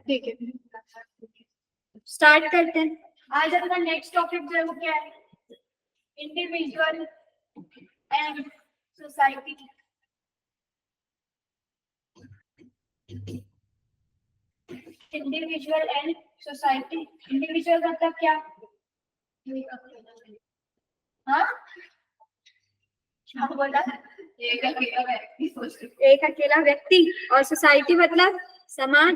ठीक है, स्टार्ट करते हैं। आज अपना नेक्स्ट टॉपिक जो है वो क्या है? Individual and society. Individual and society. Individual मतलब क्या? हाँ, बोला एक अकेला व्यक्ति। और सोसाइटी मतलब समाज।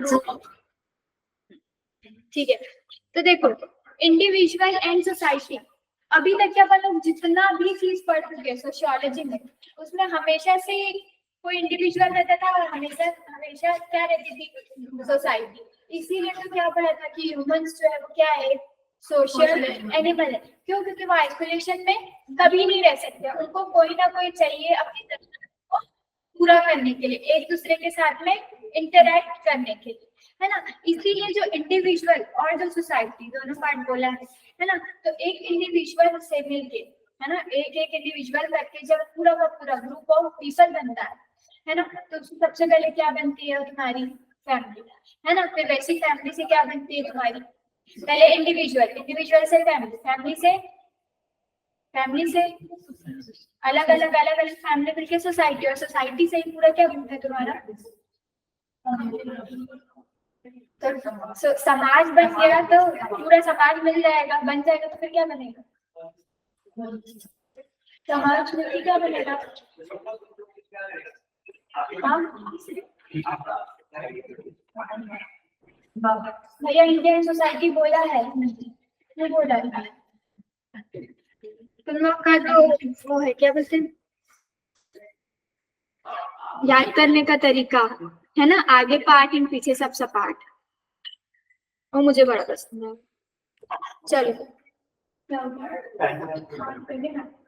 ठीक है, तो देखो इंडिविजुअल एंड सोसाइटी, अभी तक क्या मतलब जितना भी चीज पढ़ चुके सोशियोलॉजी में, उसमें हमेशा से कोई इंडिविजुअल रहता था और हमेशा हमेशा क्या रहती थी? सोसाइटी। इसीलिए तो क्या पढ़ा था कि ह्यूमंस जो है वो क्या है? सोशल एनिमल है। क्यों? क्योंकि वो आइसोलेशन में कभी नहीं रह सकते, उनको कोई ना कोई चाहिए अपनी जरूरत को पूरा करने के लिए, एक दूसरे के साथ में इंटरैक्ट करने के लिए, है ना। इसीलिए जो इंडिविजुअल और जो सोसाइटी दोनों पार्ट बोला है ना, तो एक इंडिविजुअल से मिलके, है ना, एक एक इंडिविजुअल करके जब पूरा का पूरा ग्रुप ऑफ पीपल बनता है ना, तो सबसे पहले क्या बनती है? तुम्हारी फैमिली, है ना। फिर वैसी फैमिली से क्या बनती है तुम्हारी? पहले इंडिविजुअल, इंडिविजुअल से फैमिली, फैमिली से अलग अलग फैमिली मिलके सोसाइटी, और सोसाइटी से ही पूरा क्या बनता है तुम्हारा? तो समाज बन गया, तो पूरा समाज मिल जाएगा, बन जाएगा, तो फिर क्या बनेगा? समाज मिलकर क्या बनेगा? भैया इंडियन सोसाइटी बोला है, नहीं बोला है? तुम लोग का जो वो है क्या बोलते हैं, याद करने का तरीका है ना, आगे पार्ट एंड पीछे सब सपाट, वो मुझे बड़ा पसंद है। चलो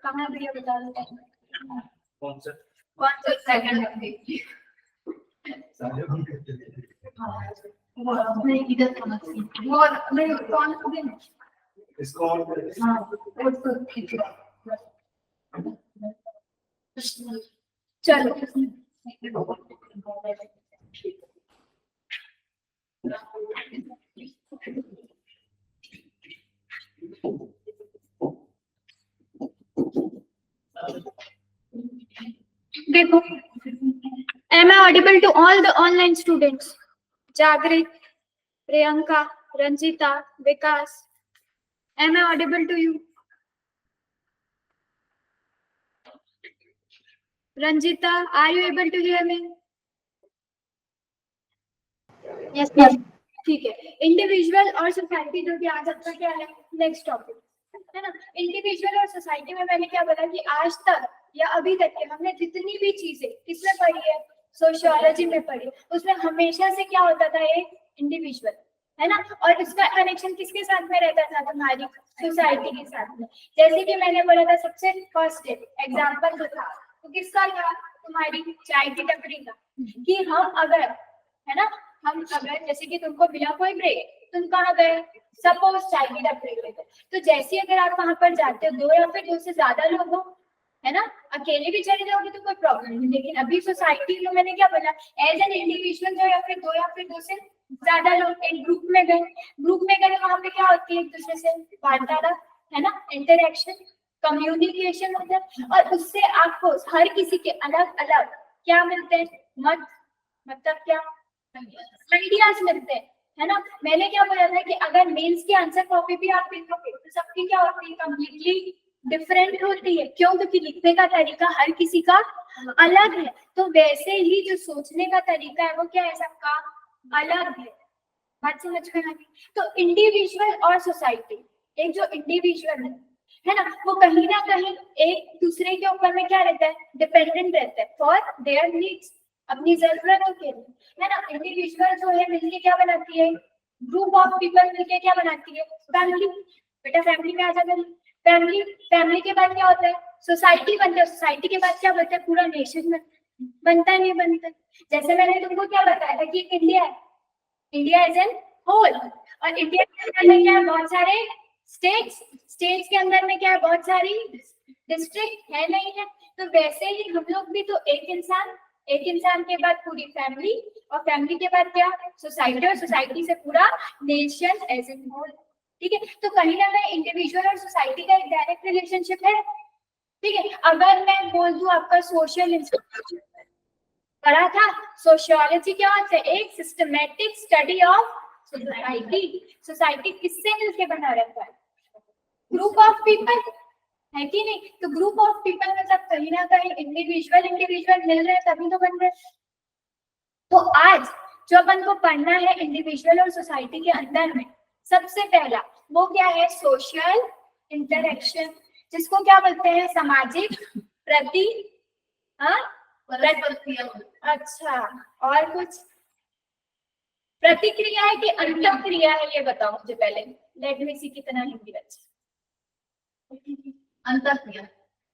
कहाँ भैया बता दो कौन सा सेकंड नहीं इधर वो नहीं कौन सा इसको चलो देखो, am I audible to all the online students? Jagrit, Priyanka, Ranjita, Vikas, am I audible to you? Ranjita, are you able to hear me? Yes, yes. ठीक है, इंडिविजुअल और सोसाइटी जो कि आज आपका क्या है नेक्स्ट टॉपिक, है ना। इंडिविजुअल और सोसाइटी में मैंने क्या बोला कि आज तक या अभी तक के हमने जितनी भी चीजें किसमें पढ़ी है? सोशियोलॉजी में पढ़ी, उसमें हमेशा से क्या होता था? एक इंडिविजुअल, है ना, और इसका कनेक्शन किसके साथ में रहता था? तुम्हारी सोसाइटी के साथ में। जैसे कि मैंने बोला था सबसे फर्स्ट एग्जाम्पल जो था तो किसका था? तुम्हारी चाय की टपरी का, कि हम अगर, है ना, हम अगर जैसे कि तुमको मिला कोई ब्रेक, तुम कहाँ गए? सपोज चाय की टपरी पे, तो जैसे अगर आप वहां पर जाते हो, दो या फिर दो से ज्यादा लोग हो, है ना, अकेले भी चले जाओगे तो कोई प्रॉब्लम नहीं, लेकिन अभी सोसाइटी में मैंने क्या बोला, एज एन इंडिविजुअल जो या फिर दो से ज्यादा लोग एक ग्रुप में गए, वहां पे क्या होती है? एक दूसरे से वार्तालाप, है ना, इंटरेक्शन, कम्युनिकेशन होता है, और उससे आपको हर किसी के अलग अलग क्या मिलते हैं? मतलब क्या आइडियाज मिलते हैं, है ना। मैंने क्या बोला था कि अगर मेंस की आंसर कॉपी भी आप लिखोगे तो सबकी क्या होती है? कंप्लीटली डिफरेंट होती है। क्यों? क्योंकि लिखने का तरीका हर किसी का अलग है, तो वैसे ही जो सोचने का तरीका है वो क्या है? सबका अलग है। बात समझ में आ गई? तो इंडिविजुअल और सोसाइटी, एक जो इंडिविजुअल है ना, वो कहीं ना कहीं एक दूसरे के ऊपर में क्या रहता है? डिपेंडेंट रहता है फॉर देयर नीड्स, अपनी जरूरतों के लिए, है ना। इंडिविजुअल जो है मिलके क्या बनाती है? ग्रुप ऑफ पीपल मिलके क्या बनाती है? फैमिली। बेटा फैमिली में आ जाता है, फैमिली के बाद क्या होता है? सोसाइटी बनती है, सोसाइटी के बाद क्या बनता है? पूरा नेशन बनता है, नहीं बनता? जैसे मैंने तुमको क्या बताया था कि इंडिया एज एन होल, और इंडिया के अंदर में क्या है? बहुत सारे स्टेट्स के अंदर में क्या है? बहुत सारी डिस्ट्रिक्ट है, नहीं है? तो वैसे ही हम लोग भी तो एक इंसान के बाद पूरी फैमिली, और फैमिली के बाद क्या, सोसाइटी, और सोसाइटी से पूरा नेशन एज ए होल। ठीक है, तो कहीं ना कहीं इंडिविजुअल और सोसाइटी का एक डायरेक्ट रिलेशनशिप है। ठीक है, अगर मैं बोल दूं आपका सोशल पढ़ा था, सोशियोलॉजी क्या होता है, एक systematic study of society. Society किससे मिलके बना रहता है, ग्रुप ऑफ पीपल, है कि नहीं। तो ग्रुप ऑफ पीपल मतलब कहीं ना कहीं इंडिविजुअल इंडिविजुअल मिल रहे हैं तभी तो बन रहे हैं। तो आज जो अपन को पढ़ना है इंडिविजुअल और सोसाइटी के अंदर में, सबसे पहला वो क्या है, सोशल इंटरेक्शन, जिसको क्या बोलते हैं, सामाजिक प्रति, हाँ, अच्छा, और कुछ प्रतिक्रिया है कि अंतःक्रिया है, ये बताओ मुझे पहले। लेट मी सी कितना हिंदी बच्चा, अंतःक्रिया,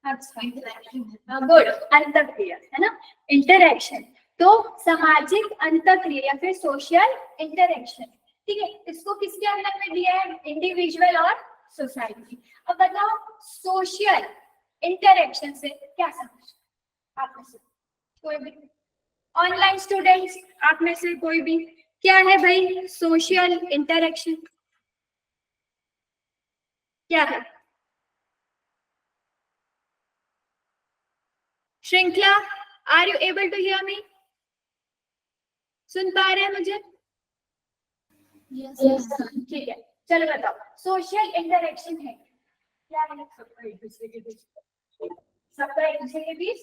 अच्छा, गुड, अंतःक्रिया है ना, इंटरेक्शन। तो सामाजिक अंतःक्रिया या फिर सोशल इंटरेक्शन, ठीक है, इसको किसके अंदर में दिया है, इंडिविजुअल और सोसाइटी। अब बताओ सोशल इंटरेक्शन से क्या समझ, आप में से कोई भी, ऑनलाइन स्टूडेंट्स आप में से कोई भी, क्या है भाई सोशल इंटरेक्शन, क्या है। श्रृंखला, are you able to hear me, सुन पा रहे हैं मुझे, Yes, ठीक है, चलो बताओ सोशल इंटरेक्शन है क्या है, सबका एक दूसरे के बीच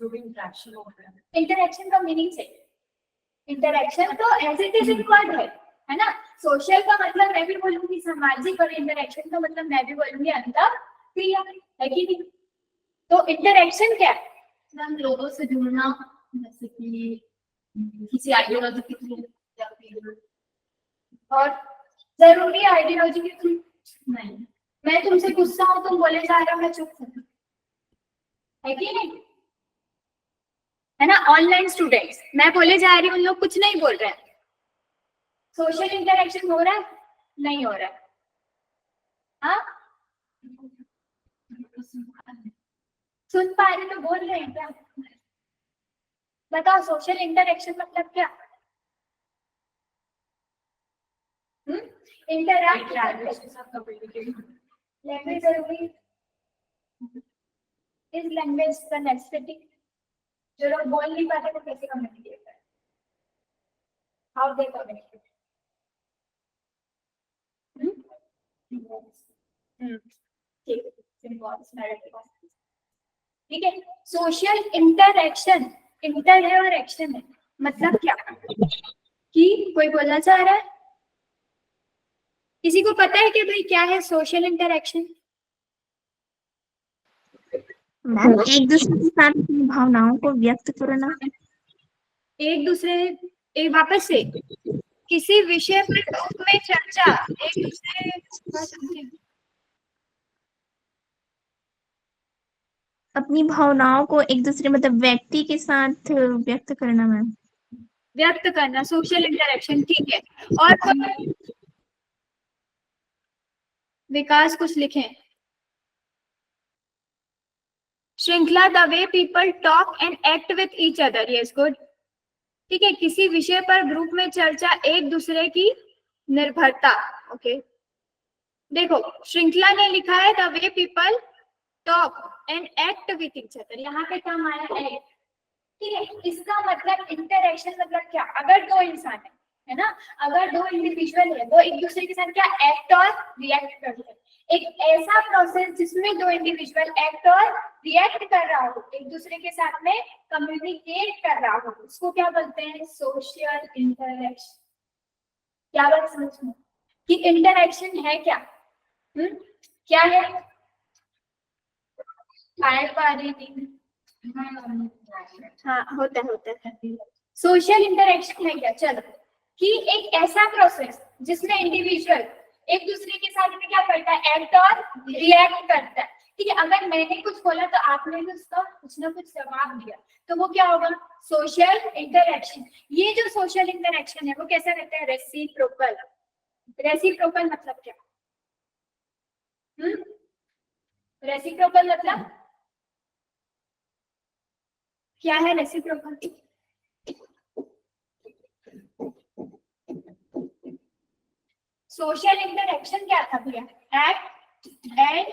जो भी इंटरेक्शन होता है। इंटरेक्शन का मीनिंग से, इंटरेक्शन तो एज इट इज वर्ड है ना। सोशल का मतलब मैं भी बोलूंगी सामाजिक, और इंटरेक्शन का मतलब मैं भी बोलूंगी अंतःक्रिया, है कि नहीं। तो इंटरेक्शन क्या है, हम लोगों से जुड़ना, जैसे कि किसी आइडियोलॉजी के थ्रू या फिर, और जरूरी आइडियोलॉजी के थ्रू नहीं, मैं तुमसे गुस्सा हूं, तुम बोले जा रहे हो, मैं चुप हूं, है कि नहीं, है ना। ऑनलाइन स्टूडेंट्स मैं बोले जा रही हूँ, उन लोग कुछ नहीं बोल रहे हैं, सोशल इंटरेक्शन हो रहा है, नहीं हो रहा है, हाँ, सुन पा रहे तो बोल रहे हैं क्या, बताओ सोशल इंटरेक्शन मतलब क्या, इंटरैक्ट, लैंग्वेज जरूरी, इस लैंग्वेज का नेसेसिटी, जो लोग बोल नहीं पाते वो कैसे कम्युनिकेट करें, हाउ दे कम्युनिकेट, ठीक है। सोशल इंटरएक्शन, इंटर है और एक्शन है, मतलब क्या, कि कोई बोलना चाह रहा है, किसी को पता है कि भाई क्या है सोशल इंटरएक्शन, मैम एक दूसरे के साथ अपनी भावनाओं को व्यक्त करना, एक दूसरे, एक वापस से किसी विषय पर ग्रुप में चर्चा, एक दूसरे, अपनी भावनाओं को एक दूसरे मतलब व्यक्ति के साथ व्यक्त करना मैम। व्यक्त करना, सोशल इंटरेक्शन, ठीक है। और कोई? विकास कुछ लिखें, श्रृंखला, the way people talk and act with each other, yes good, ठीक है, किसी विषय पर ग्रुप में चर्चा, एक दूसरे की निर्भरता, ओके। देखो श्रृंखला ने लिखा है the way people talk and act with each other, यहाँ पे काम आया एक्ट, ठीक है। इसका मतलब इंटरेक्शन मतलब क्या, अगर दो इंसान है ना, अगर दो इंडिविजुअल है, वो एक दूसरे के साथ क्या एक्ट और रिएक्ट करते हैं, एक ऐसा प्रोसेस जिसमें दो इंडिविजुअल एक्ट और रिएक्ट कर रहा हो, एक दूसरे के साथ में कम्युनिकेट कर रहा हो, उसको क्या बोलते हैं, सोशल इंटरेक्शन। क्या बात समझ में कि इंटरेक्शन है क्या, क्या है, फायर पा रही थी, हाँ होता है, सोशल इंटरेक्शन है क्या, चलो, कि एक ऐसा प्रोसेस जिसमें इंडिविजुअल एक दूसरे के साथ में क्या करता है, एक्ट और रिएक्ट करता है, ठीक है। अगर मैंने कुछ बोला तो आपने भी उसका कुछ ना कुछ जवाब दिया, तो वो क्या होगा, सोशल इंटरेक्शन। ये जो सोशल इंटरेक्शन है वो कैसा रहता है, रेसिप्रोकल। रेसिप्रोकल मतलब क्या, रेसिप्रोकल मतलब क्या है, रेसिप्रोकल सोशल इंटरेक्शन क्या था भैया? Act and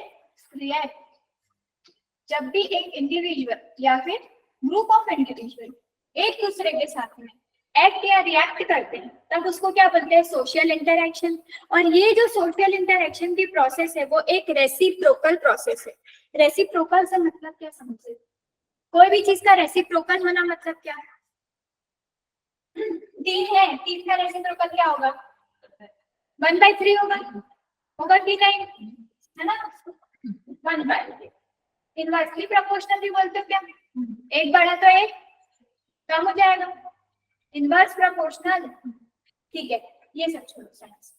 react. जब भी एक इंडिविजुअल या फिर ग्रुप ऑफ इंडिविजुअल एक दूसरे के साथ में एक्ट या रिएक्ट करते हैं तब उसको क्या बोलते हैं? Social interaction. और ये जो सोशल इंटरेक्शन की प्रोसेस है वो एक रेसिप्रोकल प्रोसेस है। रेसिप्रोकल से मतलब क्या समझे? कोई भी चीज का रेसिप्रोकल होना मतलब क्या है? तीन है, तीन का रेसिप्रोकल क्या होगा? 1/3 होगा, होगा कि नहीं? है ना, 1/3। इनवर्सली प्रोपोर्शनल भी बोलते हो क्या? एक बढ़ा तो एक कम हो जाएगा, इनवर्स प्रोपोर्शनल। ठीक है, ये सब छोड़ो साइंस।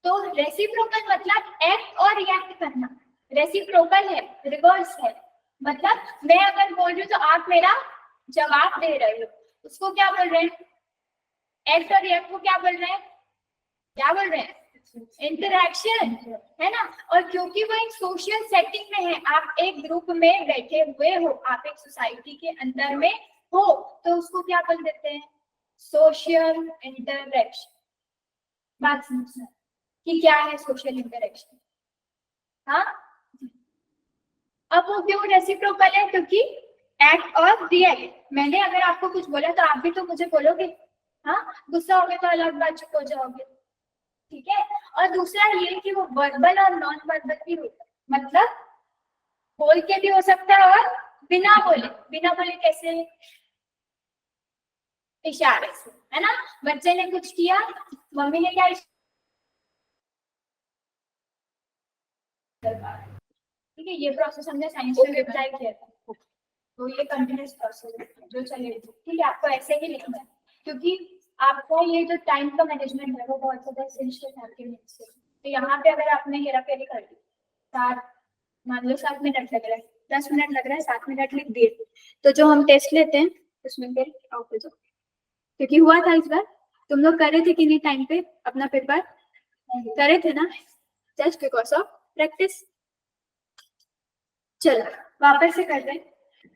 तो रेसिप्रोकल मतलब एक्ट और रिएक्ट करना। रेसिप्रोकल है, रिवर्स है। मतलब मैं अगर बोल रही हूँ तो आप मेरा जवाब दे रहे हो, उसको क्या बोल रहे हैं? एक्ट और रिएक्ट को क्या बोल रहे हैं? क्या बोल रहे हैं? इंटरैक्शन, है ना। और क्योंकि वो एक सोशल सेटिंग में है, आप एक ग्रुप में बैठे हुए हो, आप एक सोसाइटी के अंदर में हो, तो उसको क्या बोल देते हैं? Social interaction. बात समझना कि क्या है सोशल इंटरैक्शन। हाँ, अब वो क्यों रेसिप्रोकल है? क्योंकि एक्ट और रिएक्ट। मैंने अगर आपको कुछ बोला तो आप भी तो मुझे बोलोगे। हाँ, गुस्सा हो गया तो अलग बात, चुप हो जाओगे। ठीक है। और दूसरा ये कि वो वर्बल और नॉन वर्बल भी होता है। मतलब बोल के भी हो सकता है और बिना बोले। बिना बोले कैसे? इशारे से, है ना। बच्चे ने कुछ किया, मम्मी ने क्या ठीक है, ये प्रोसेस हमने साइंस में अप्लाई किया था। तो ये कंटिन्यूस प्रोसेस है जो चलेगी। ठीक है, आपको ऐसे ही लिखना है क्योंकि आपका ये जो टाइम का मैनेजमेंट है वो बहुत ज्यादा एसेंशियल है आपके लिए से। तो यहाँ पे अगर आपने हेरा फेरी कर दी, 7 मिनट लग रहा है, 10 मिनट लग रहा है, 7 मिनट लिख दिए, तो जो हम टेस्ट लेते हैं उसमें फिर ऑफ हो जाओ। क्योंकि हुआ था इस बार, तुम लोग करे थे कि नहीं टाइम पे अपना पेपर? करे थे ना, जस्ट बिकॉज ऑफ प्रैक्टिस। चलो वापस से करते हैं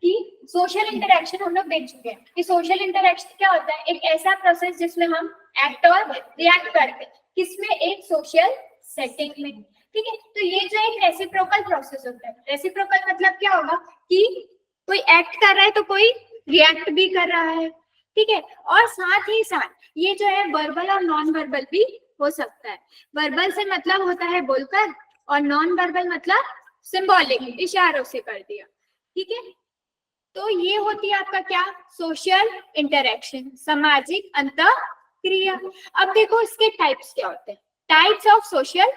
कि सोशल इंटरेक्शन हम लोग देख चुके हैं कि सोशल इंटरेक्शन क्या होता है? एक ऐसा प्रोसेस जिसमें हम एक्ट और रिएक्ट करते हैं, किसमें? एक सोशल सेटिंग में। ठीक है, तो ये जो एक रेसिप्रोकल प्रोसेस होता है, रेसिप्रोकल मतलब क्या होगा कि कोई एक्ट कर रहा है तो कोई रिएक्ट भी कर रहा है। ठीक है, और साथ ही साथ ये जो है वर्बल और नॉन वर्बल भी हो सकता है। वर्बल से मतलब होता है बोलकर, और नॉन वर्बल मतलब सिंबॉलिक, इशारों से कर दिया। ठीक है, तो ये होती है आपका क्या? सोशल इंटरेक्शन, सामाजिक अंतःक्रिया। अब देखो इसके टाइप्स क्या होते हैं। टाइप्स ऑफ सोशल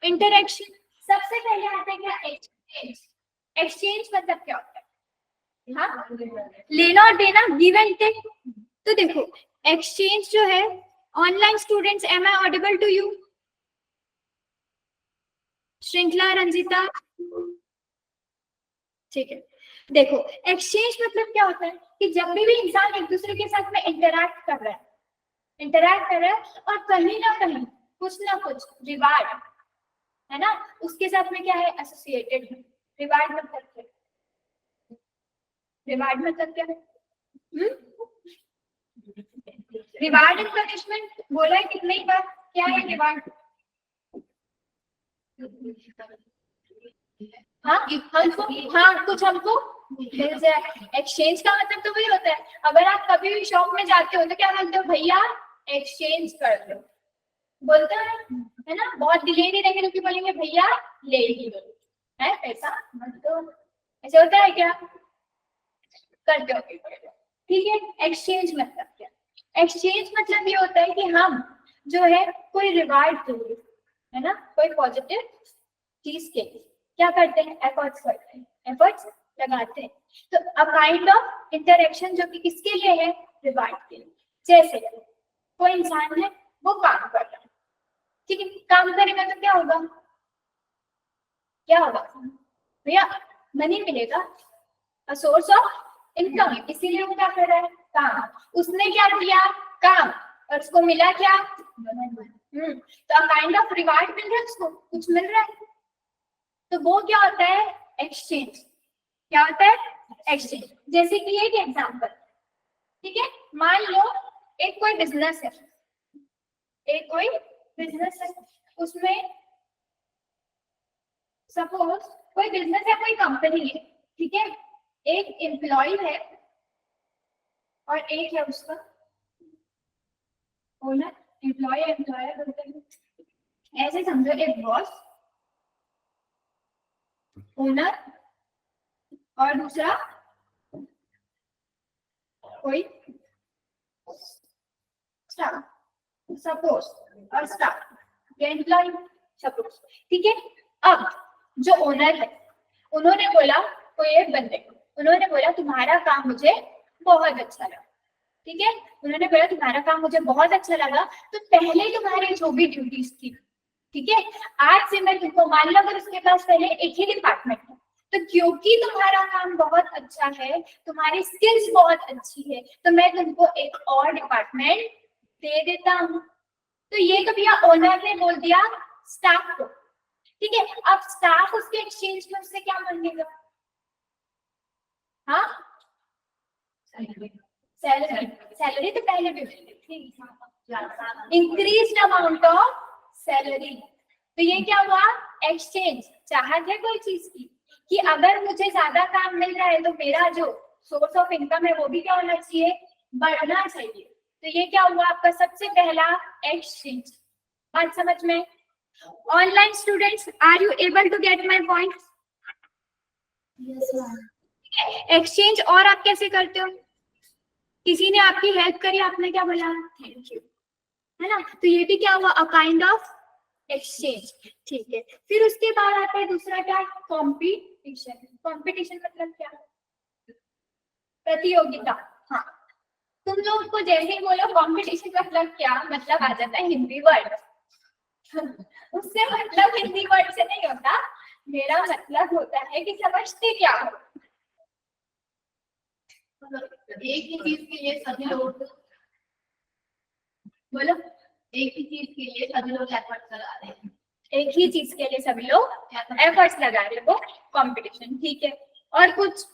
इंटरेक्शन, सबसे पहले आते हैं क्या? एक्सचेंज। एक्सचेंज मतलब क्या होता है? हाँ, लेना और देना, गिव एंड टेक। तो देखो एक्सचेंज जो है, online students, am I audible to you? Shrinkhala, Ranjita, ठीक है। देखो एक्सचेंज मतलब क्या होता है कि जब भी इंसान एक दूसरे के साथ में इंटरैक्ट कर रहा है और कहीं ना कुछ रिवार्ड, है ना, उसके साथ में क्या है? एसोसिएटेड है। रिवार्ड मतलब क्या? रिवार्ड मतलब क्या है? रिवार्ड एंड पनिशमेंट बोला है कितनी बार? क्या है रिवार्ड? हाँ, कुछ हमको मिल जाए। एक्सचेंज का मतलब तो वही होता है, अगर आप कभी भी शॉप में जाते हो तो क्या बोलते हो? भैया एक्सचेंज कर दो, बोलते है ना। बहुत डिले नहीं रहेंगे तो बोलेंगे भैया ले ही लो, है पैसा मत दो। ऐसे होता है क्या? करते हो? ठीक है। एक्सचेंज मतलब क्या? एक्सचेंज मतलब ये होता है कि हम जो है कोई रिवार्ड के लिए, है ना, कोई पॉजिटिव चीज के लिए क्या करते हैं? एफर्ट्स करते हैं, एफर्ट्स लगाते हैं। तो अ काइंड ऑफ इंटरेक्शन जो कि किसके लिए है? रिवार्ड के लिए। जैसे कोई इंसान है, वो काम कर रहा है, ठीक है, काम करेगा तो क्या होगा? क्या होगा भैया? मनी मिलेगा, अ सोर्स ऑफ इनकम, इसीलिए वो क्या कर रहा है? काम। उसने क्या किया? काम, और उसको मिला क्या? तो काइंड ऑफ रिवार्ड मिल रहा है, उसको कुछ मिल रहा है, तो वो क्या होता है? एक्सचेंज। क्या होता है? एक्सचेंज। जैसे कि एक एग्जांपल, ठीक है, मान लो एक कोई बिजनेस है, एक कोई बिजनेस है, उसमें सपोज कोई बिजनेस है, कोई कंपनी है, ठीक है, एक एम्प्लॉय है और एक है उसका ओनर। एम्प्लॉय एम्प्लॉयर बोलते हैं, ऐसे समझो, एक बॉस, ओनर और दूसरा कोई स्टाफ, सपोज, और स्टाफ या एम्प्लॉय सपोज, ठीक है। अब जो ओनर है, उन्होंने बोला कोई एक बंदे को, उन्होंने बोला तुम्हारा काम मुझे बहुत अच्छा लगा, ठीक है, उन्होंने बोला तुम्हारा काम मुझे बहुत अच्छा लगा, तो पहले तुम्हारी जो भी ड्यूटीज थी, ठीक है, आज से मैं तुमको, मान लो अगर उसके पास पहले एक ही डिपार्टमेंट है, तो क्योंकि तुम्हारा काम बहुत अच्छा है, तुम्हारी स्किल्स बहुत अच्छी है, तो मैं तुमको एक और डिपार्टमेंट दे देता हूँ। तो ये तो भैया ओनर ने बोल दिया स्टाफ को, ठीक है। अब स्टाफ उसके एक्सचेंज में उससे क्या मांगेगा? हाँ, सैलरी, सैलरी तो पहले भी थी, इंक्रीज अमाउंट ऑफ सैलरी। तो ये क्या हुआ? एक्सचेंज। चाहत है कोई चीज की कि अगर मुझे ज्यादा काम मिल रहा है तो मेरा जो सोर्स ऑफ इनकम है वो भी क्या होना चाहिए? बढ़ना चाहिए। तो ये क्या हुआ आपका सबसे पहला एक्सचेंज। बात समझ में? Online students, are you able to get my point? Exchange और आप कैसे करते हो? किसी ने आपकी हेल्प करी, आपने क्या बोला? थैंक यू, है ना? तो ये भी क्या हुआ? अ काइंड ऑफ एक्सचेंज, ठीक है। फिर उसके बाद आता है दूसरा क्या? कॉम्पिटिशन। कॉम्पिटिशन मतलब क्या? प्रतियोगिता। हाँ, तुम लोग को जैसे ही बोलो कॉम्पिटिशन मतलब क्या, मतलब आ जाता है हिंदी वर्ड। उससे मतलब हिंदी वर्ड से नहीं होता, मेरा मतलब होता है कि समझते क्या हो। एक ही चीज के लिए सभी लोग, बोलो, एक ही चीज के लिए सभी लोग एफर्ट लगा रहे हैं, एक ही चीज के लिए सभी लोग एफर्ट्स लगा रहे हो, कंपटीशन, ठीक है। और कुछ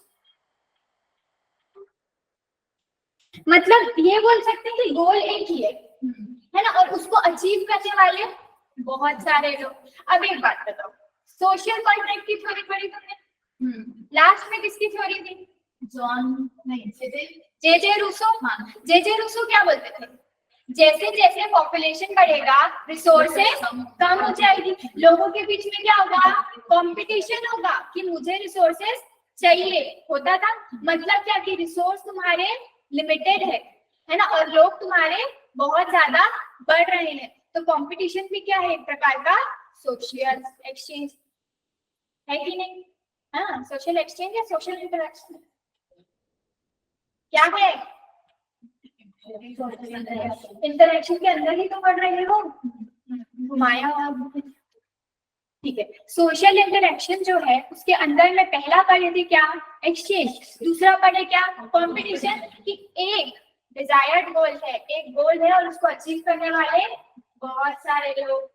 मतलब ये बोल सकते हैं कि गोल एक ही है ना, और उसको अचीव करने वाले बहुत सारे लोग। अब एक बात बताओ, सोशल कॉन्ट्रैक्ट की थ्योरी पढ़ी तुमने? लास्ट में किसकी थ्योरी थी? जॉन नहीं, जे रूसो। हाँ, जे रूसो क्या बोलते थे? जैसे जैसे पॉपुलेशन बढ़ेगा, रिसोर्सेज कम हो जाएगी, लोगों के बीच में क्या होगा? कंपटीशन होगा कि मुझे रिसोर्सेज चाहिए, होता था। मतलब क्या कि रिसोर्स तुम्हारे लिमिटेड है ना, और लोग तुम्हारे बहुत ज्यादा बढ़ रहे हैं, तो कंपटीशन भी क्या है? एक प्रकार का सोशल एक्सचेंज है कि नहीं? हाँ, सोशल एक्सचेंज या सोशल इंटरेक्शन क्या है? इंटरेक्शन के अंदर ही तो पढ़ रहे हो, घुमाया हुआ, ठीक है। सोशल इंटरेक्शन जो है उसके अंदर में पहला पढ़े थे क्या? एक्सचेंज। दूसरा पढ़े क्या? कंपटीशन, कि एक डिजायर्ड गोल है, एक गोल है और उसको अचीव करने वाले बहुत सारे लोग,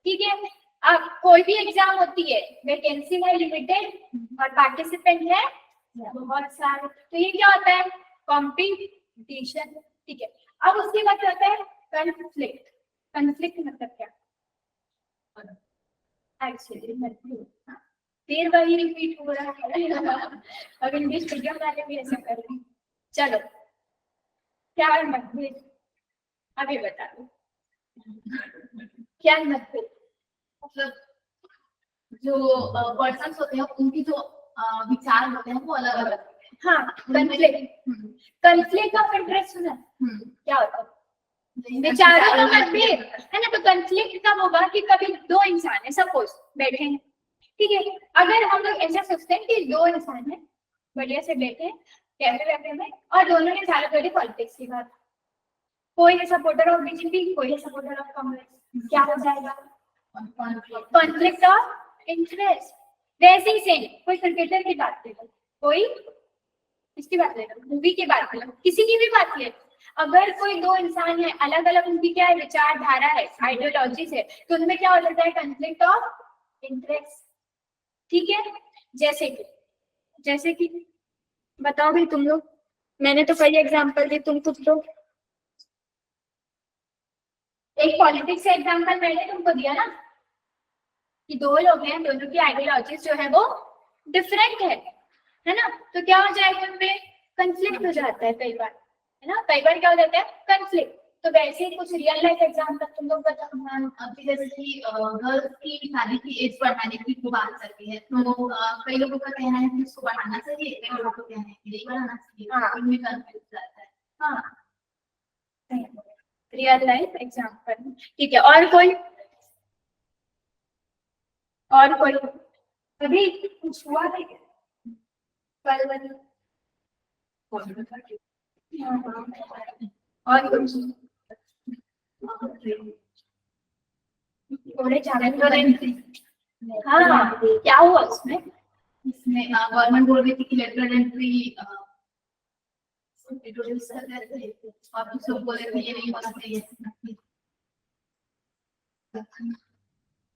ठीक है। अब कोई भी एग्जाम होती है, वैकेंसी है लिमिटेड और पार्टिसिपेंट है बहुत सारे, तो ये क्या होता है? कंपटीशन, ठीक है। अब उसके बाद क्या होता है? कन्फ्लिक्ट। कन्फ्लिक्ट मतलब क्या? एक्चुअली फिर वही रिपीट हो रहा है। अब इंग्लिश मीडियम वाले भी ऐसा कर रहे हैं। चलो, क्या है मतभेद? अभी बता दो क्या है मतभेद? मतलब जो पर्सन होते हैं उनकी जो विचार होते हैं वो अलग अलग। हाँ, कन्फ्लिक्ट। कन्फ्लिक्ट ऑफ इंटरेस्ट सुना? क्या होता है? विचारों का मतभेद, है ना। तो कन्फ्लिक्ट कब होगा? कि कभी दो इंसान है, सपोज बैठे हैं, ठीक है। अगर हम लोग ऐसा सोचते हैं कि दो इंसान है, बढ़िया से बैठे हैं कैफे वैफे में, और दोनों ने ज्यादा करी पॉलिटिक्स की बात, कोई है सपोर्टर ऑफ बीजेपी, कोई है सपोर्टर ऑफ कांग्रेस, क्या हो जाएगा? Conflict of interest. वैसे ही सेम, कोई क्रिकेटर की बात ले लो, कोई इसकी बात ले लो, मूवी की बात ले लो, किसी की भी बात ले लो, अगर कोई दो इंसान है, अलग अलग उनकी क्या है? विचारधारा है, आइडियोलॉजीज है, तो उनमें क्या हो जाता है? कॉन्फ्लिक्ट ऑफ इंटरेस्ट, ठीक है। जैसे कि बताओ भाई तुम लोग, मैंने तो कई एग्जांपल दी, तुम कुछ दो। एक पॉलिटिक्स का एग्जाम्पल मैंने तुमको दिया ना कि दो लोग हैं, दोनों की आइडियोलॉजीज जो है वो डिफरेंट है ना, तो क्या हो जाएगा उनमें कंफ्लिक्ट हो जाता है कई बार, है ना, कई बार क्या हो जाता है कंफ्लिक्ट। तो वैसे ही कुछ रियल लाइफ एग्जाम्पल तुम लोग बताओ। मैम अभी जैसे कि गर्ल्स की शादी की एज बढ़ाने की जो बात चलती है, तो कई लोगों का कहना है कि उसको बढ़ाना चाहिए, कई लोगों का कहना है कि नहीं बढ़ाना चाहिए, हाँ। उनमें कंफ्यूज रहता है। हाँ, रियल लाइफ एग्जाम्पल, ठीक है। और कोई अभी कुछ हुआ है क्या? कल वाली और कुछ थोड़े ज्यादा। हाँ, क्या हुआ उसमें? इसमें गवर्नमेंट बोल रही थी कि लेटरल एंट्री इंट्रोड्यूस कर रहे थे और कुछ लोग बोले थे ये नहीं होना चाहिए।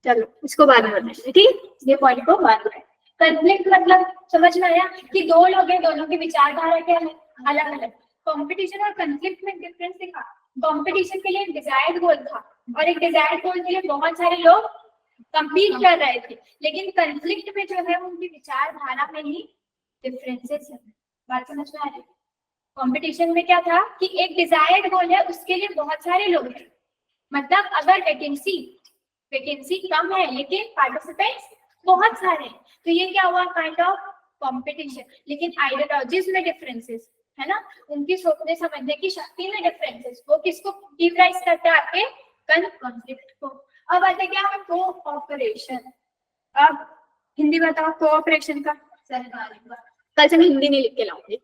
चलो इसको बाद में बताएंगे, ठीक, ये पॉइंट को बाद में। कंफ्लिक्ट मतलब समझ में आया कि दो लोग हैं, दोनों की विचारधारा क्या है, अलग अलग। कंपटीशन और कंफ्लिक्ट में डिफरेंस दिखा। कंपटीशन के लिए एक डिजायर्ड गोल था और एक डिजायर्ड गोल के लिए बहुत सारे लोग कंपीट कर रहे थे, लेकिन कंफ्लिक्ट में जो है उनकी विचारधारा में ही डिफरेंसेस है। बात समझ में आ रही है? कंपटीशन में क्या था कि एक डिजायर्ड गोल है, उसके लिए बहुत सारे लोग हैं, मतलब अगर वैकेंसी कम है लेकिन पार्टिसिपेंट्स बहुत सारे हैं, तो ये क्या हुआ, काइंड ऑफ कंपटीशन। लेकिन आइडियोलॉजीज में डिफरेंसेस है ना, उनकी सोचने समझने की शक्ति में डिफरेंसेस, वो किसको गिव राइज करता है, आपके कॉन्फ्लिक्ट को। अब आते क्या है कोऑपरेशन। अब हिंदी बताओ कोऑपरेशन का। कल से मैं हिंदी नहीं लिख के लाऊंगी,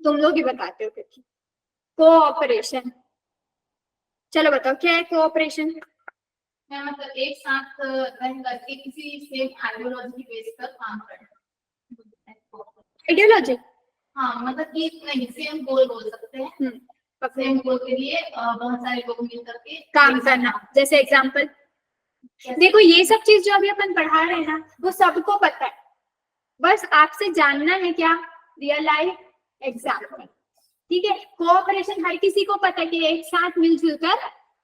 तुम लोग ही बताते हो क्योंकि कोऑपरेशन। चलो बताओ क्या है कोऑपरेशन। मतलब एक साथ रह करके किसी सेम आइडियोलॉजी की बेस पर काम करना। आइडियोलॉजी, हाँ, मतलब कि नहीं, सेम गोल बोल सकते हैं, सेम गोल के लिए बहुत सारे लोग मिल करके काम करना। जैसे एग्जांपल देखो, ये सब चीज जो अभी अपन पढ़ा रहे हैं ना, वो सबको पता है, बस आपसे जानना है क्या, रियल लाइफ एग्जाम्पल, ठीक है। कोऑपरेशन हर किसी को पता है कि एक साथ मिलजुल कर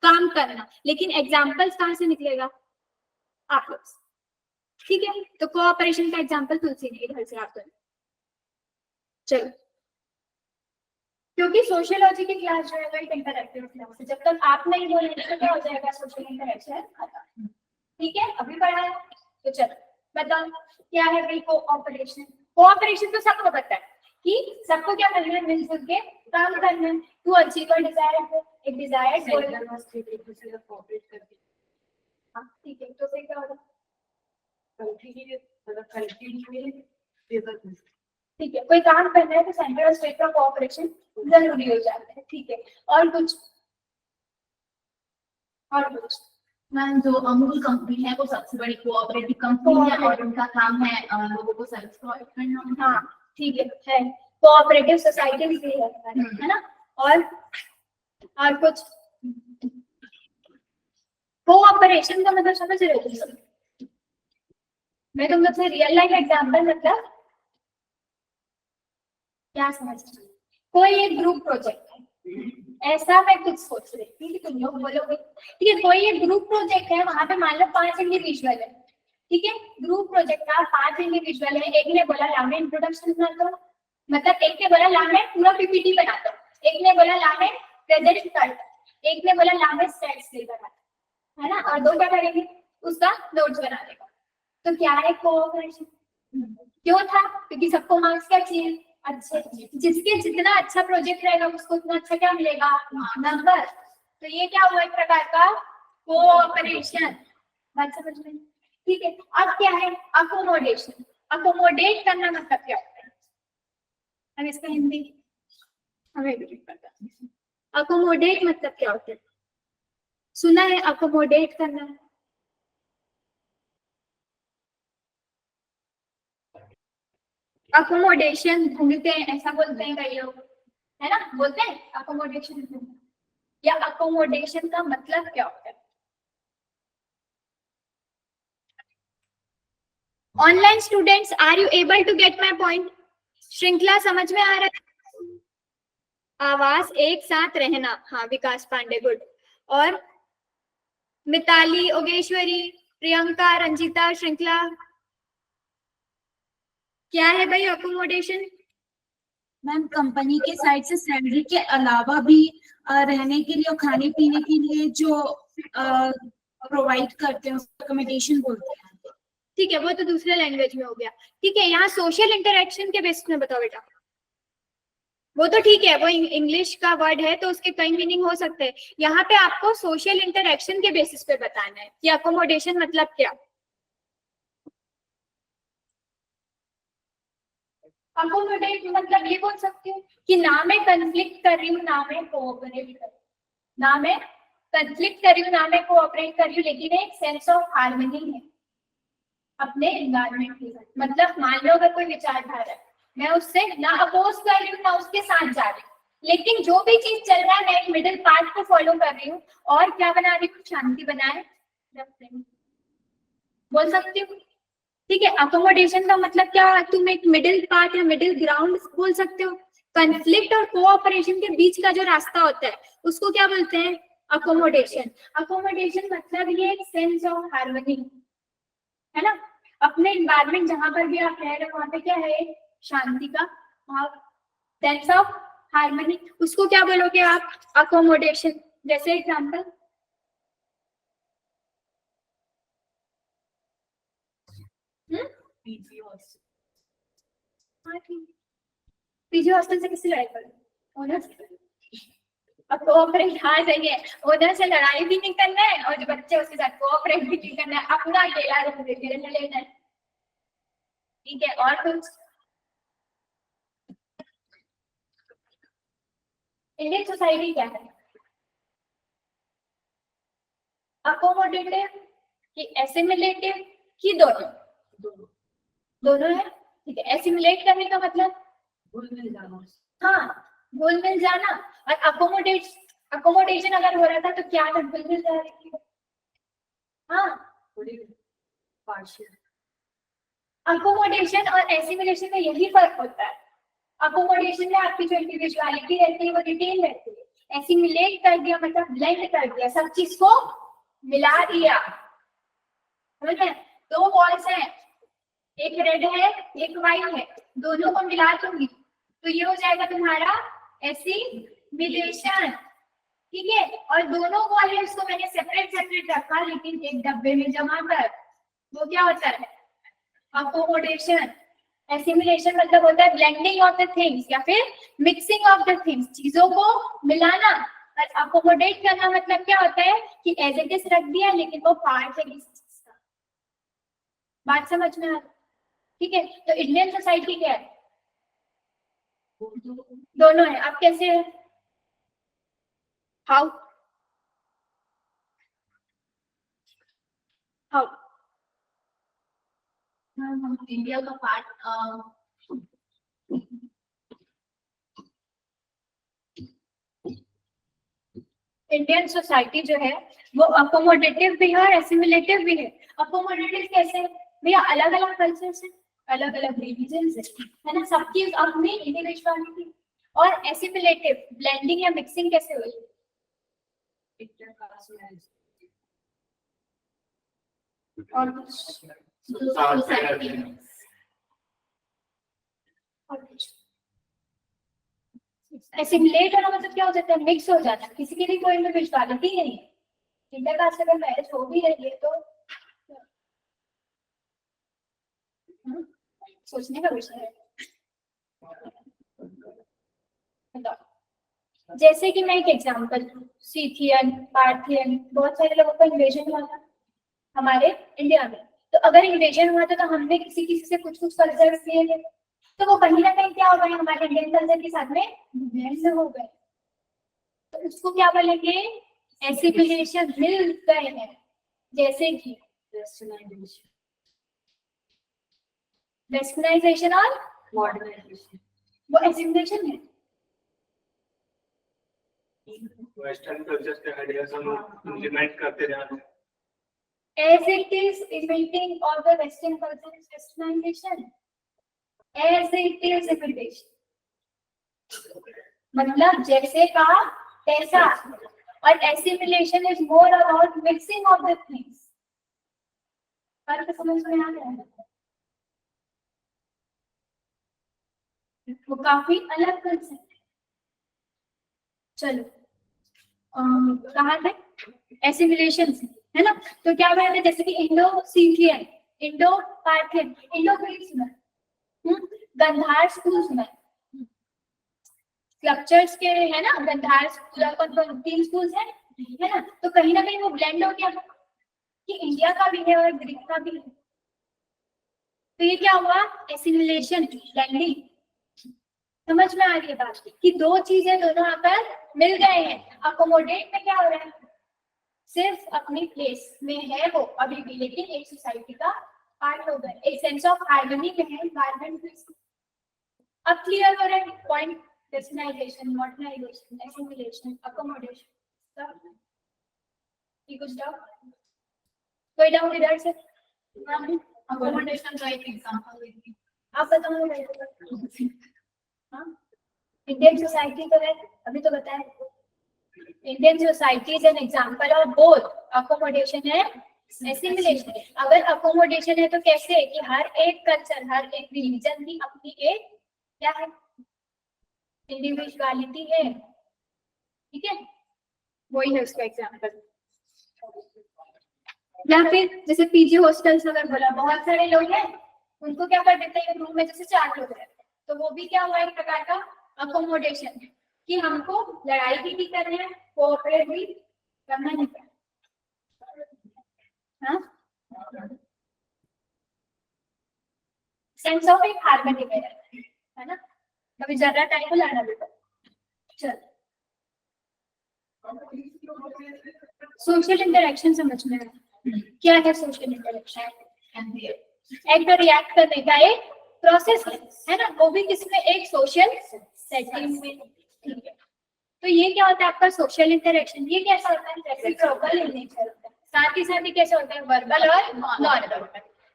काम करना, लेकिन एग्जाम्पल्स कहाँ से निकलेगा, आप लोग, ठीक है। तो कोऑपरेशन का एग्जाम्पल तुलसी ने इधर से आपको। चलो, क्योंकि सोशियोलॉजी की क्लास जो है वो एक इंटरैक्टिव क्लास है, जब तक आप नहीं बोलेंगे तो क्या हो जाएगा, सोशल इंटरेक्शन खत्म, ठीक है। अभी पढ़ा है तो चलो बताओ क्या है भाई कोऑपरेशन। कोऑपरेशन तो सबको पता है कि सबको क्या करना है, मिलजुल के काम करना है टू अचीव अ डिजायर है, एक डिजायर्ड गोल है। हाँ ठीक है, तो फिर क्या होगा, ठीक है, कोई काम करना है तो सेंटर और स्टेट का कोऑपरेशन जरूरी हो जाता है, ठीक है। और कुछ मैम जो अमूल कंपनी है वो सबसे बड़ी कोऑपरेटिव कंपनी है और उनका काम है लोगों को सर्विस प्रोवाइड करना। हाँ ठीक है कोऑपरेटिव सोसाइटी भी है ना। और कुछ कोऑपरेशन का मतलब समझ रहे हो, मैं तुम लोग से रियल लाइफ एग्जांपल मतलब क्या समझ रही, कोई एक ग्रुप प्रोजेक्ट है, ऐसा मैं कुछ सोच रही थी, तुम लोग बोलोगे ठीक है, कोई एक ग्रुप प्रोजेक्ट है, वहां पे मान लो 5 इंडिविजुअल है, ठीक है, ग्रुप प्रोजेक्ट का 5 इंडिविजुअल है। एक ने बोला ला मैं इंट्रोडक्शन बना दो, मतलब एक ने बोला ला मैं पूरा पीपीटी बना दो, एक ने बोला ला मैं प्रेजेंट कर, एक ने बोला ला मैं स्लाइड्स ले बना, है ना, और दो क्या करेंगे, उसका नोट्स बना देगा। तो क्या है कोऑपरेशन, क्यों था, क्योंकि सबको मार्क्स क्या चाहिए, अच्छे, जिसके जितना अच्छा प्रोजेक्ट रहेगा उसको उतना अच्छा क्या मिलेगा, नंबर। तो ये क्या हुआ, एक प्रकार का कोऑपरेशन, बात समझ में, ठीक है। अब क्या है अकोमोडेशन, अकोमोडेट करना मतलब क्या होता है, अब इसका हिंदी हमें भी नहीं पता। अकोमोडेट मतलब क्या होता है, सुना है अकोमोडेट करना, अकोमोडेशन ढूंढते हैं ऐसा बोलते हैं कई लोग, है ना, बोलते हैं अकोमोडेशन, या अकोमोडेशन का मतलब क्या होता है। Online students are you able to get my point, Shrinkhala समझ में आ रहा है, आवाज एक साथ रहना, हाँ विकास पांडे गुड। और मिताली, ओगेश्वरी, प्रियंका, रंजीता, श्रृंखला, क्या है भाई अकोमोडेशन? मैम कंपनी के साइड से सैलरी के अलावा भी रहने के लिए और खाने पीने के लिए जो प्रोवाइड करते हैं उसको अकोमोडेशन बोलते हैं। ठीक है, वो तो दूसरे लैंग्वेज में हो गया। ठीक है, यहाँ सोशल इंटरेक्शन के बेसिस में बताओ बेटा। वो तो ठीक है, वो इंग्लिश का वर्ड है तो उसके कई मीनिंग हो सकते हैं। यहाँ पे आपको सोशल इंटरेक्शन के बेसिस पे बताना है कि अकोमोडेशन मतलब क्या। अकोमोडेट मतलब ये बोल सकती हूँ कि ना मैं कंफ्लिक्ट कर रही हूँ ना मैं कोऑपरेट कर रही हूँ, ना मैं कंफ्लिक्ट कर रही हूँ ना मैं कोऑपरेट कर रही हूँ, लेकिन एक सेंस ऑफ हार्मनी है अपने एनवायरनमेंट के साथ। मतलब मान लो अगर कोई विचारधारा है, मैं उससे ना अपोज कर रही हूँ ना उसके साथ जा रही हूँ, लेकिन जो भी चीज चल रहा है मैं एक मिडिल पाथ को फॉलो कर रही हूँ और क्या बना रही हूँ, शांति बनाए रखते हैं, बोल सकती हूँ। ठीक है, अकोमोडेशन का मतलब क्या, तुम एक मिडिल पाथ या मिडिल ग्राउंड बोल सकते हो। कंफ्लिक्ट और कोऑपरेशन के बीच का जो रास्ता होता है उसको क्या बोलते हैं, अकोमोडेशन। अकोमोडेशन मतलब ये एक सेंस ऑफ हार्मनी है ना, अपने एनवायरनमेंट जहां पर भी आप रह रहे हो वहां पे क्या है, शांति का सेंस ऑफ हार्मनी, उसको क्या बोलोगे आप, अकोमोडेशन। जैसे एग्जांपल, पीजी हॉस्टल से किससे लड़ाई करो, ओनर से। अब कोऑपरेट, हाँ सही है, ओनर से लड़ाई भी नहीं करना है और जो बच्चे उसके साथ कोऑपरेट भी नहीं करना है, अपना अकेला लेना है। ठीक है, और कुछ। इंडियन सोसाइटी क्या है, अकोमोडेटिव कि एसिमिलेटिव कि दोनों, दोनों है। ठीक है, एसिमिलेट करने का मतलब घुल मिल जाना, हाँ घुल मिल जाना। और अकोमोडेशन अगर हो रहा था तो क्या था, घुल मिल जा रही थी, हाँ अकोमोडेशन और एसिमिलेशन में यही फर्क होता है। अकोमोडेशन में आपकी जो इंडिविजुअलिटी रहती है वो रिटेन रहती है, एसिमिलेट कर दिया मतलब ब्लेंड कर दिया, सब चीज को मिला दिया। समझ में, दो वॉल्स हैं, एक रेड है एक व्हाइट है, दोनों को मिला दूंगी तो ये हो जाएगा तुम्हारा एसिमिलेशन। ठीक है, और दोनों वॉल्यूम्स को मैंने सेपरेट सेपरेट रखा लेकिन एक डब्बे में जमा कर, वो क्या होता है, अकोमोडेशन। एसिमिलेशन मतलब होता है ब्लेंडिंग ऑफ द थिंग्स या फिर मिक्सिंग ऑफ द थिंग्स, चीजों को मिलाना। और अकोमोडेट करना मतलब क्या होता है कि एज इट इज रख दिया लेकिन वो पार्ट है किसी चीज का। बात समझ में आ रही? ठीक है, तो इंडियन सोसाइटी क्या है, दोनों है। आप कैसे, हाउ हाउ हम इंडिया का पार्ट इंडियन सोसाइटी जो है वो अकोमोडेटिव भी है और एसिमिलेटिव भी है। अकोमोडेटिव कैसे भैया, अलग अलग कल्चर से, अलग अलग रिलीजन से, है ना, सबकी अपनी इंडिविजुअलिटी। और एसिमिलेटिव ब्लेंडिंग या मिक्सिंग कैसे हुई, और सोसाइटी में एसिमिलेट होना मतलब क्या हो जाता है, मिक्स हो जाना, किसी की भी कोई इंडिविजुअलिटी नहीं है। इंटरकास्ट अगर मैरिज हो भी रही है तो सोचने का विषय है। जैसे कि मैं एक एग्जांपल, सीथियन, पार्थियन, बहुत सारे लोगों का इन्वेजन हुआ था हमारे इंडिया में। तो अगर इन्वेजन हुआ था तो हमने किसी किसी से कुछ कुछ कल्चर लिए थे, तो वो कहीं ना कहीं क्या हो गए, हमारे इंडियन कल्चर के साथ में ब्लेंड हो गए, तो उसको क्या बोलेंगे, एसिमिलेशन, मिल गए हैं। जैसे कि वेस्टर्नाइजेशन और मॉडर्नाइजेशन, वो एसिमिलेशन है। वेस्टर्न कल्चर के आइडियाज हम इम्प्लीमेंट करते रहना। As it is imitation of the Western culture is westernization. As it is imitation. मतलब जैसे का तैसा, और assimilation is more about mixing of the things. फर्क समझ में आ रहा है? वो काफी अलग कंसेप्ट है। चलो कहाँ थे? एसिमिलेशन है ना। तो क्या बोलते हैं, जैसे कि Indo Scythian, Indo Parthian, Indo Greeks में, गंधार स्कूल्स में, स्कल्पचर्स के है ना, गंधार स्कूल और 3 स्कूल्स है ना। तो कहीं ना कहीं वो ब्लेंड हो गया कि इंडिया का भी है और ग्रीक का भी है। तो ये क्या हुआ? Assimilation, blending. समझ में आ रही है बात कि 2 चीजें दोनों आकर मिल गए हैं। अकोमोडेट में क्या हो रहा है, सिर्फ अपनी प्लेस में है वो अभी भी, लेकिन एक सोसाइटी का पार्ट हो गए, एक सेंस ऑफ हार्मनी में है एनवायरनमेंट। अब क्लियर हो रहा है point? Westernisation, modernisation, assimilation, accommodation, सब कुछ डाउट? कोई डाउट इधर से? अकोमोडेशन का एक एग्जांपल देती आप बताओ। हाँ, इंडियन सोसाइटी तो है, अभी तो बताया। Indian society is an example of both accommodation है एसिमिलेशन। अगर अकोमोडेशन है तो कैसे है कि हर एक कल्चर, हर एक रिलीजन की अपनी एक क्या है, इंडिविजुअलिटी है, ठीक है, वही है उसका एग्जांपल। या फिर जैसे पीजी हॉस्टल्स अगर बोला, बहुत सारे लोग हैं, उनको क्या कर देते हैं, रूम में जैसे 4 लोग रहते हैं, तो वो भी क्या हुआ, एक प्रकार का अकोमोडेशन, कि हमको लड़ाई भी करनी है, कोऑपरेट भी करना नहीं है। सेंस ऑफ एक हार्मनी में है ना। कभी जरा टाइम को लाना बेटा। चल, सोशल इंटरेक्शन समझ में आया क्या है? सोशल इंटरेक्शन एक्ट और रिएक्ट करने का एक प्रोसेस है ना, वो भी किसमें, एक सोशल सेटिंग में, ठीक है। तो ये क्या होता है आपका सोशल इंटरेक्शन? ये कैसा होता है? रेसिप्रोकल इन नेचर होता है, साथ ही साथ ही कैसे होता है, वर्बल और नॉन।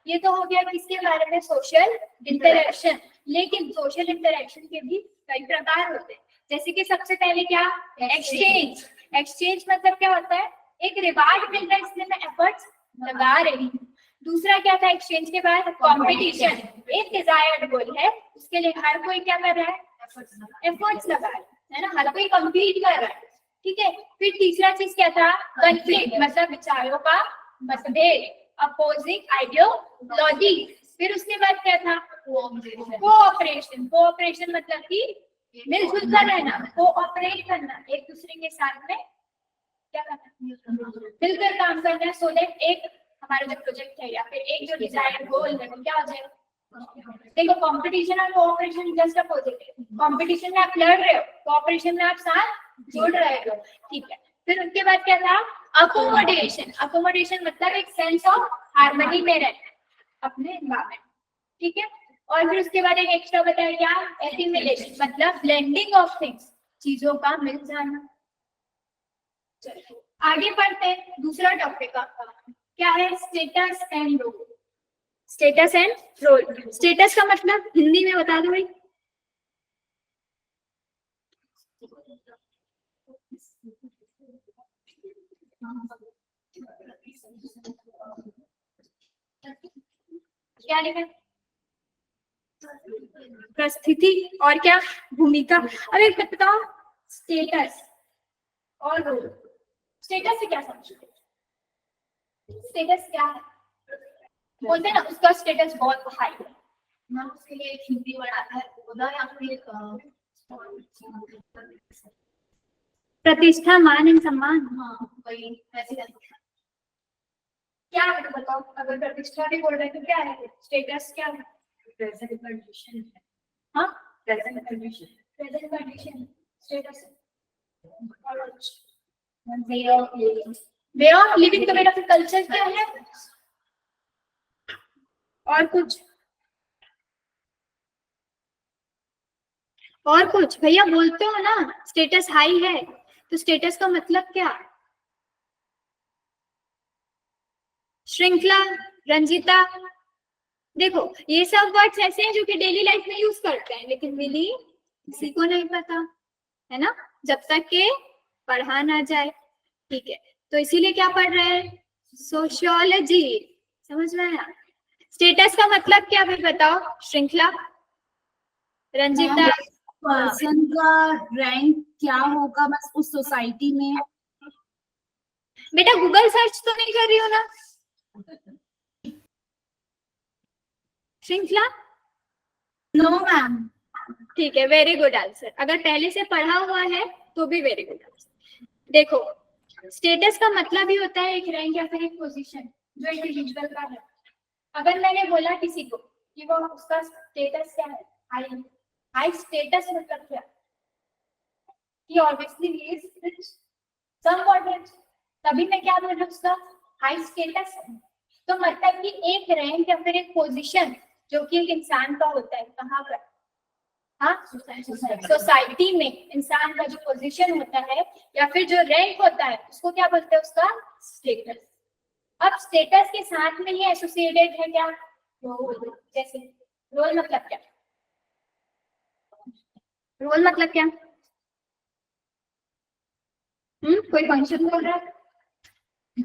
ये तो हो गया किसके बारे में, सोशल इंटरेक्शन। लेकिन सोशल इंटरेक्शन के भी कई प्रकार होते हैं, जैसे कि सबसे पहले क्या, एक्सचेंज। एक्सचेंज मतलब क्या होता है, एक रिवार्ड मिल रहा है इसलिए मैं एफर्ट्स लगा रही हूँ। दूसरा क्या था एक्सचेंज के बाद, कंपटीशन। एक डिजायर्ड गोल है, उसके लिए हर कोई क्या कर रहा है, एफर्ट्स लगा रहा है ना, हर कोई कम्पीट कर रहा है, ठीक है। फिर तीसरा चीज क्या था, कॉन्फ्लिक्ट, मतलब विचारों का मतभेद, अपोजिंग आइडियोलॉजी। फिर उसके बाद क्या था, कोऑपरेशन। कोऑपरेशन मतलब कि मिलजुल कर रहना, कोऑपरेट करना, एक दूसरे के साथ में क्या करना, मिलकर काम करना, सो दैट एक हमारा जो प्रोजेक्ट है या फिर एक जो डिजायर्ड गोल है वो क्या हो जाएगा। देखो, कंपटीशन और कोऑपरेशन जस्ट अपोजिट है। कंपटीशन में आप लड़ रहे हो, कोऑपरेशन में आप साथ जुड़ रहे हो, ठीक है। फिर उसके बाद क्या था, अकोमोडेशन। अकोमोडेशन मतलब एक सेंस ऑफ हार्मनी में रहना अपने एनवायरनमेंट, ठीक है। और फिर उसके बाद एक एक्स्ट्रा बताया क्या, एसिमिलेशन, मतलब ब्लेंडिंग ऑफ थिंग्स, चीजों का मिल जाना। चलो आगे पढ़ते हैं, दूसरा टॉपिक आपका क्या है, status and role. Status and role. Status का मतलब हिंदी में बता दो भाई। क्या लिखा, परिस्थिति और क्या, भूमिका। अब एक बताओ, स्टेटस और रोल। स्टेटस से क्या समझते, स्टेटस क्या है? बोलते हैं ना उसका स्टेटस बहुत हाई है, मैम उसके लिए एक हिंदी वर्ड आता है ओदा, या फिर प्रतिष्ठा, मान एंड सम्मान। हाँ वही वैसे क्या है तो बताओ, अगर प्रतिष्ठा भी बोल रहे हैं तो क्या है, स्टेटस क्या है, प्रेजेंट कंडीशन है। हाँ, present condition, present condition status. Way of living, तो मेरा फिर कल्चर क्या है, और कुछ, और कुछ भैया बोलते हो ना, स्टेटस हाई है तो स्टेटस का मतलब क्या, श्रृंखला, रंजिता। देखो ये सब वर्ड्स ऐसे हैं जो कि डेली लाइफ में यूज करते हैं, लेकिन मिली किसी को नहीं पता है ना, जब तक के पढ़ा ना जाए। ठीक है, तो इसीलिए क्या पढ़ रहे हैं, सोशियोलॉजी। समझ में आया? स्टेटस का मतलब क्या भी बताओ श्रृंखला, रंजिता। पर्सन का रैंक क्या होगा बस उस सोसाइटी में। बेटा गूगल सर्च तो नहीं कर रही हो ना श्रृंखला? No ma'am. ठीक है, वेरी गुड आंसर। अगर पहले से पढ़ा हुआ है तो भी वेरी गुड आंसर। देखो, स्टेटस का मतलब ही होता है एक रैंक या फिर एक पोजीशन जो इंडिविजुअल का है। अगर मैंने बोला किसी को कि वो उसका स्टेटस क्या है, हाई, हाई स्टेटस मतलब क्या, कि obviously he is rich, somewhat rich, तभी मैं क्या बोल रहा हूँ, उसका हाई स्टेटस है। तो मतलब कि एक रैंक या फिर एक पोजीशन जो कि एक इंसान का होता है, कहाँ पर, हाँ, सोसाइटी में इंसान का जो पोजीशन होता है या फिर जो रैंक होता है उसको क्या बोलते हैं, उसका स्टेटस। अब स्टेटस के साथ में ही एसोसिएटेड है क्या, रोल। जैसे रोल मतलब क्या, रोल मतलब क्या, कोई फंक्शन बोल रहा है,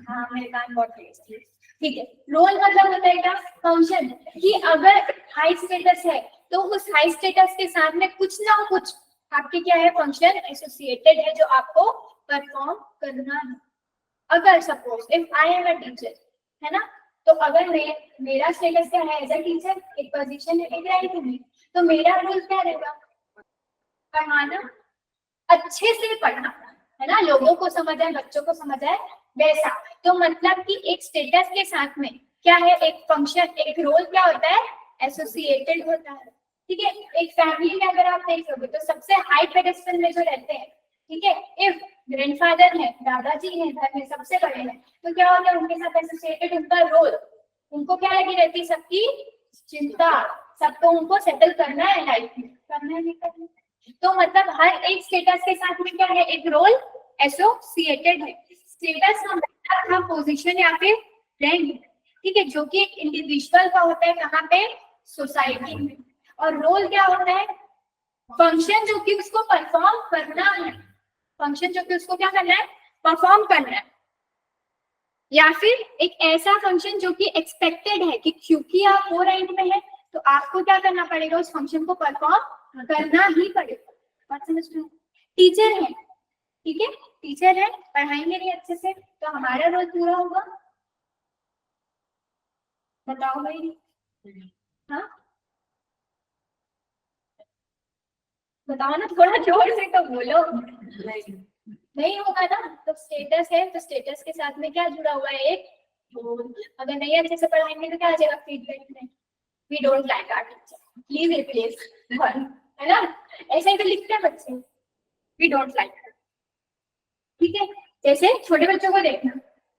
हाँ मेरे कान बहुत तेज है। ठीक है, रोल मतलब होता है क्या, फंक्शन, कि अगर हाई स्टेटस है तो उस हाई स्टेटस के साथ में कुछ ना कुछ आपके क्या है, फंक्शन एसोसिएटेड है जो आपको परफॉर्म करना है। अगर suppose if I am a teacher, है ना, तो अगर मेरा स्टेटस क्या है एज अ टीचर, एक पोजीशन है, एक रैंक है, तो मेरा रोल क्या रहेगा, पढ़ाना, अच्छे से पढ़ना, है ना, लोगों को समझ आए, बच्चों को समझ आए वैसा। तो मतलब कि एक स्टेटस के साथ में क्या है, एक फंक्शन, एक रोल क्या होता है, एसोसिएटेड होता है। ठीक है, एक फैमिली में अगर आप देखोगे तो सबसे हाई पेडेस्टल में जो रहते हैं, ठीक है, इफ ग्रैंडफादर है, दादाजी हैं घर में सबसे बड़े हैं, तो क्या होता है उनके साथ एसोसिएटेड उनका रोल, उनको क्या लगी रहती, सबकी चिंता, सबको उनको सेटल करना है लाइफ में, करना है नहीं करना। तो मतलब हर एक स्टेटस के साथ में क्या है, एक रोल एसोसिएटेड है। स्टेटस का मतलब था पोजीशन या फिर रैंक, ठीक है, जो कि एक इंडिविजुअल का होता है, कहाँ पे, सोसाइटी में। और रोल क्या होता है, फंक्शन जो कि उसको परफॉर्म करना है, फंक्शन जो कि उसको क्या करना है, परफॉर्म करना है, या फिर एक ऐसा फंक्शन जो कि एक्सपेक्टेड है कि क्योंकि आप वो रैंक में है तो आपको क्या करना पड़ेगा, उस फंक्शन को परफॉर्म करना ही पड़ेगा। बात समझ रहे हो? टीचर है, ठीक है, टीचर है, पढ़ाएंगे नहीं अच्छे से तो हमारा रोल पूरा होगा, बताओ भाई, हाँ बताओ ना, थोड़ा जोर से तो बोलो, नहीं होगा ना। तो स्टेटस है, तो स्टेटस के साथ में क्या जुड़ा हुआ है, एक रोल। अगर नहीं अच्छे से पढ़ाएंगे तो क्या आ जाएगा फीडबैक में, we don't like our teacher, please replace one, है ना, ऐसे ही तो लिखते हैं बच्चे, वी डोंट लाइक। ठीक है, जैसे छोटे बच्चों को देखना,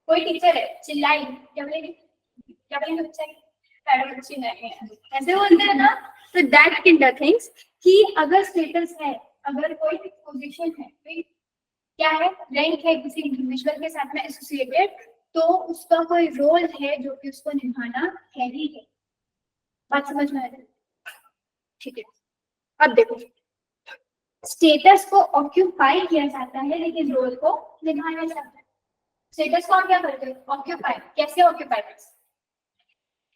कोई टीचर है चिल्लाई, क्या बोलेंगे, क्या बोलेंगे बच्चा, मैडम अच्छी नहीं है, ऐसे बोलते हैं ना। तो दैट काइंड ऑफ थिंग्स, कि अगर स्टेटस है, अगर कोई पोजीशन है, क्या है, रैंक है किसी इंडिविजुअल के साथ में एसोसिएटेड, तो उसका कोई रोल है जो कि उसको निभाना है ही है। बात समझ में आ रही है? ठीक है, अब देखो, स्टेटस को ऑक्यूपाई किया जाता है लेकिन रोल को निभाया जाता है। स्टेटस को आप क्या करते हो, ऑक्यूपाई, कैसे ऑक्यूपाई करते हो,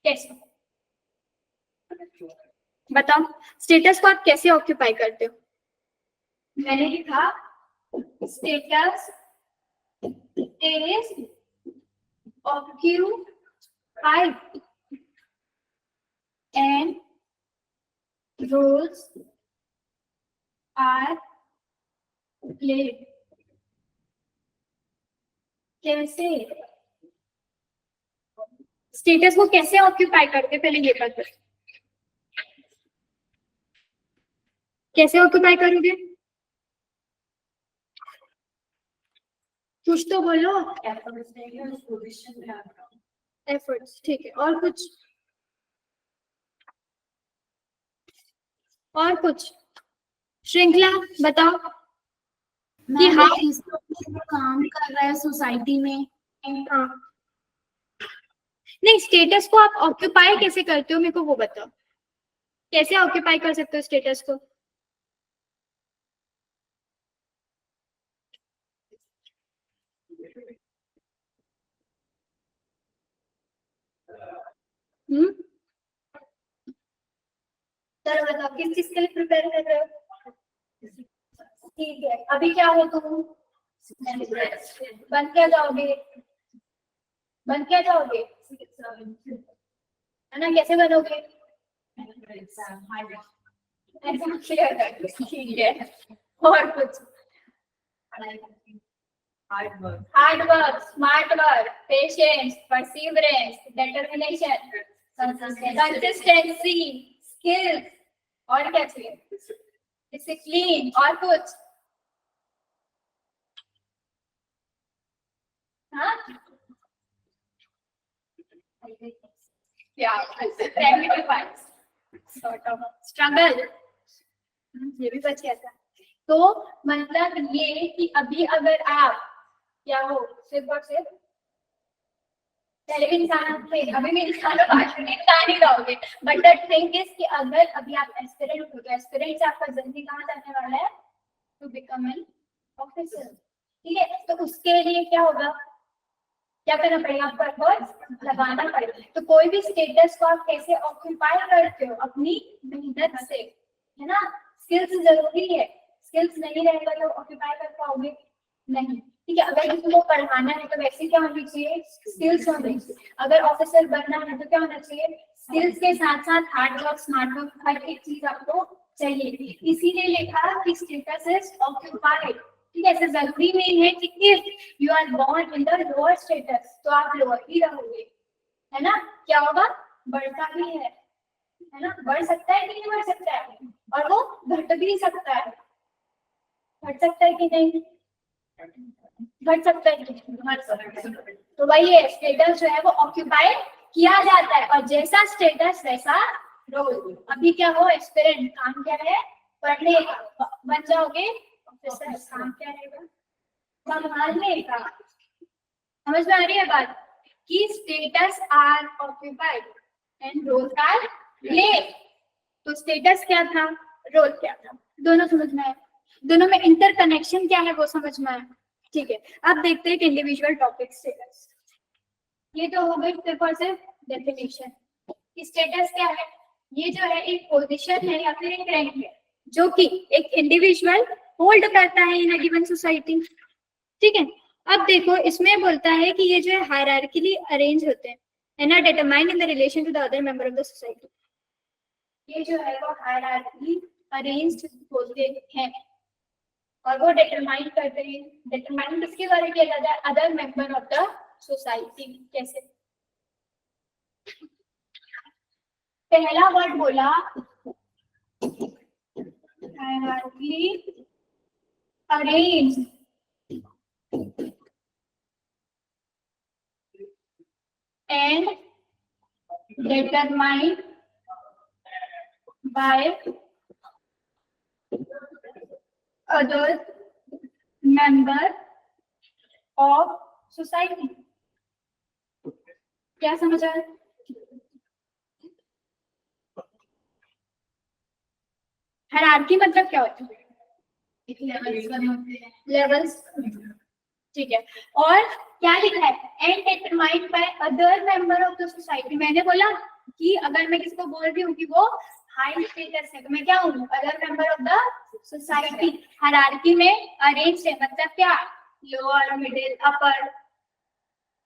कैसे, बताओ, स्टेटस को आप कैसे ऑक्यूपाई करते हो? मैंने लिखा status is occupied and roles are played। कैसे, स्टेटस को कैसे ऑक्यूपाई करते, पहले ये बात बताओ, कैसे ऑक्यूपाई करोगे, कुछ तो बोलो। एफर्ट्स, ठीक है, और कुछ, और कुछ, श्रृंखला बताओ कि मैम हाँ, किस काम कर रहा है सोसाइटी में। हाँ, नहीं, स्टेटस को आप ऑक्यूपाई कैसे करते हो, मेरे को वो बताओ, कैसे ऑक्यूपाई कर सकते हो स्टेटस को? चलो बताओ किस चीज के लिए प्रिपेयर कर रहे हो? ठीक है, अभी क्या हो तुम? बन क्या जाओगे? बन क्या जाओगे? है ना, कैसे बनोगे? एग्जाम क्लियर कर, ठीक है। और कुछ? Hard work, smart work, patience, perseverance, determination, consistency, skills, और क्या चाहिए? डिसिप्लिन, और कुछ? हाँ क्या? सॉर्ट ऑफ स्ट्रगल, ये भी बच गया था। तो मतलब ये कि अभी अगर आप क्या हो, सिर्फ और सिर्फ पहले भी इंसान थे, अभी भी इंसान हो, आज भी इंसान ही रहोगे। बट द थिंग इज कि अगर अभी आप एस्पिरेंट हो तो एस्पिरेंट से आपका जल्दी कहाँ जाने वाला है? To become an officer. ठीक है, तो उसके लिए क्या होगा? क्या करना पड़ेगा? आपको एफर्ट्स लगाना पड़ेगा। तो कोई भी स्टेटस को आप कैसे ऑक्यूपाई करते हो? अपनी मेहनत से, है ना। स्किल्स जरूरी है, स्किल्स नहीं रहेगा तो ऑक्यूपाई कर पाओगे नहीं। ठीक है, अगर किसी को पढ़ाना है तो वैसे क्या होनी चाहिए? स्किल्स होनी चाहिए। अगर ऑफिसर बनना है तो क्या होना चाहिए? स्किल्स के साथ साथ हार्ड वर्क, स्मार्ट वर्क, हर एक चीज आपको चाहिए। इसीलिए लिखा कि स्टेटस इज ऑक्यूपाइड। ठीक है, ऐसा जरूरी नहीं है कि if you are born in the lower status तो आप लोअर ही रहोगे, है ना। क्या होगा? बढ़ता भी है ना, बढ़ सकता है कि नहीं बढ़ सकता है, और वो घट भी सकता है। घट सकता है कि नहीं? घट सकता है कि नहीं? तो वही है, स्टेटस जो है वो ऑक्यूपाई किया जाता है, और जैसा स्टेटस वैसा रोल। अभी क्या हो? एस्पिरेंट, काम क्या है? पढ़ने का। बन जाओगे ऑफिसर, काम क्या रहेगा? संभालने का। समझ में आ रही है बात? कि status are occupied and role are played. तो स्टेटस क्या था, रोल क्या था, दोनों समझ में आया? दोनों में इंटरकनेक्शन क्या है वो समझ में आया? ठीक है, अब देखते हैं इंडिविजुअल टॉपिक स्टेटस। ये तो हो गई सिर्फ और सिर्फ डेफिनेशन। स्टेटस क्या है? ये जो है एक पोजीशन है या फिर एक रैंक है जो कि एक इंडिविजुअल होल्ड करता है इन अ गिवन सोसाइटी। ठीक है, अब देखो इसमें बोलता है कि ये जो है हायरार्किकली अरेंज होते हैं, है ना, determined in the relation to the other member of the society. ये जो है वो हायरार्किकली अरेंज्ड होते हैं और वो डिटरमाइन करते हैं। डिटरमाइन किसके द्वारा किया जाता है? Other member of the society. कैसे? पहला वर्ड बोला hierarchically arranged and determined by other member of society। क्या समझ आया? हायरार्की मतलब क्या होता है? एक लेवल्स बने होते हैं। लेवल्स। ठीक है, और क्या लिखा है? And determined by other member of the society. मैंने बोला कि अगर मैं किसको बोल रही हूँ कि वो हाई स्टेटस है तो मैं क्या हूँ? Other member of the society. Hierarchy में अरेंज है मतलब क्या? लोअर, मिडिल, अपर।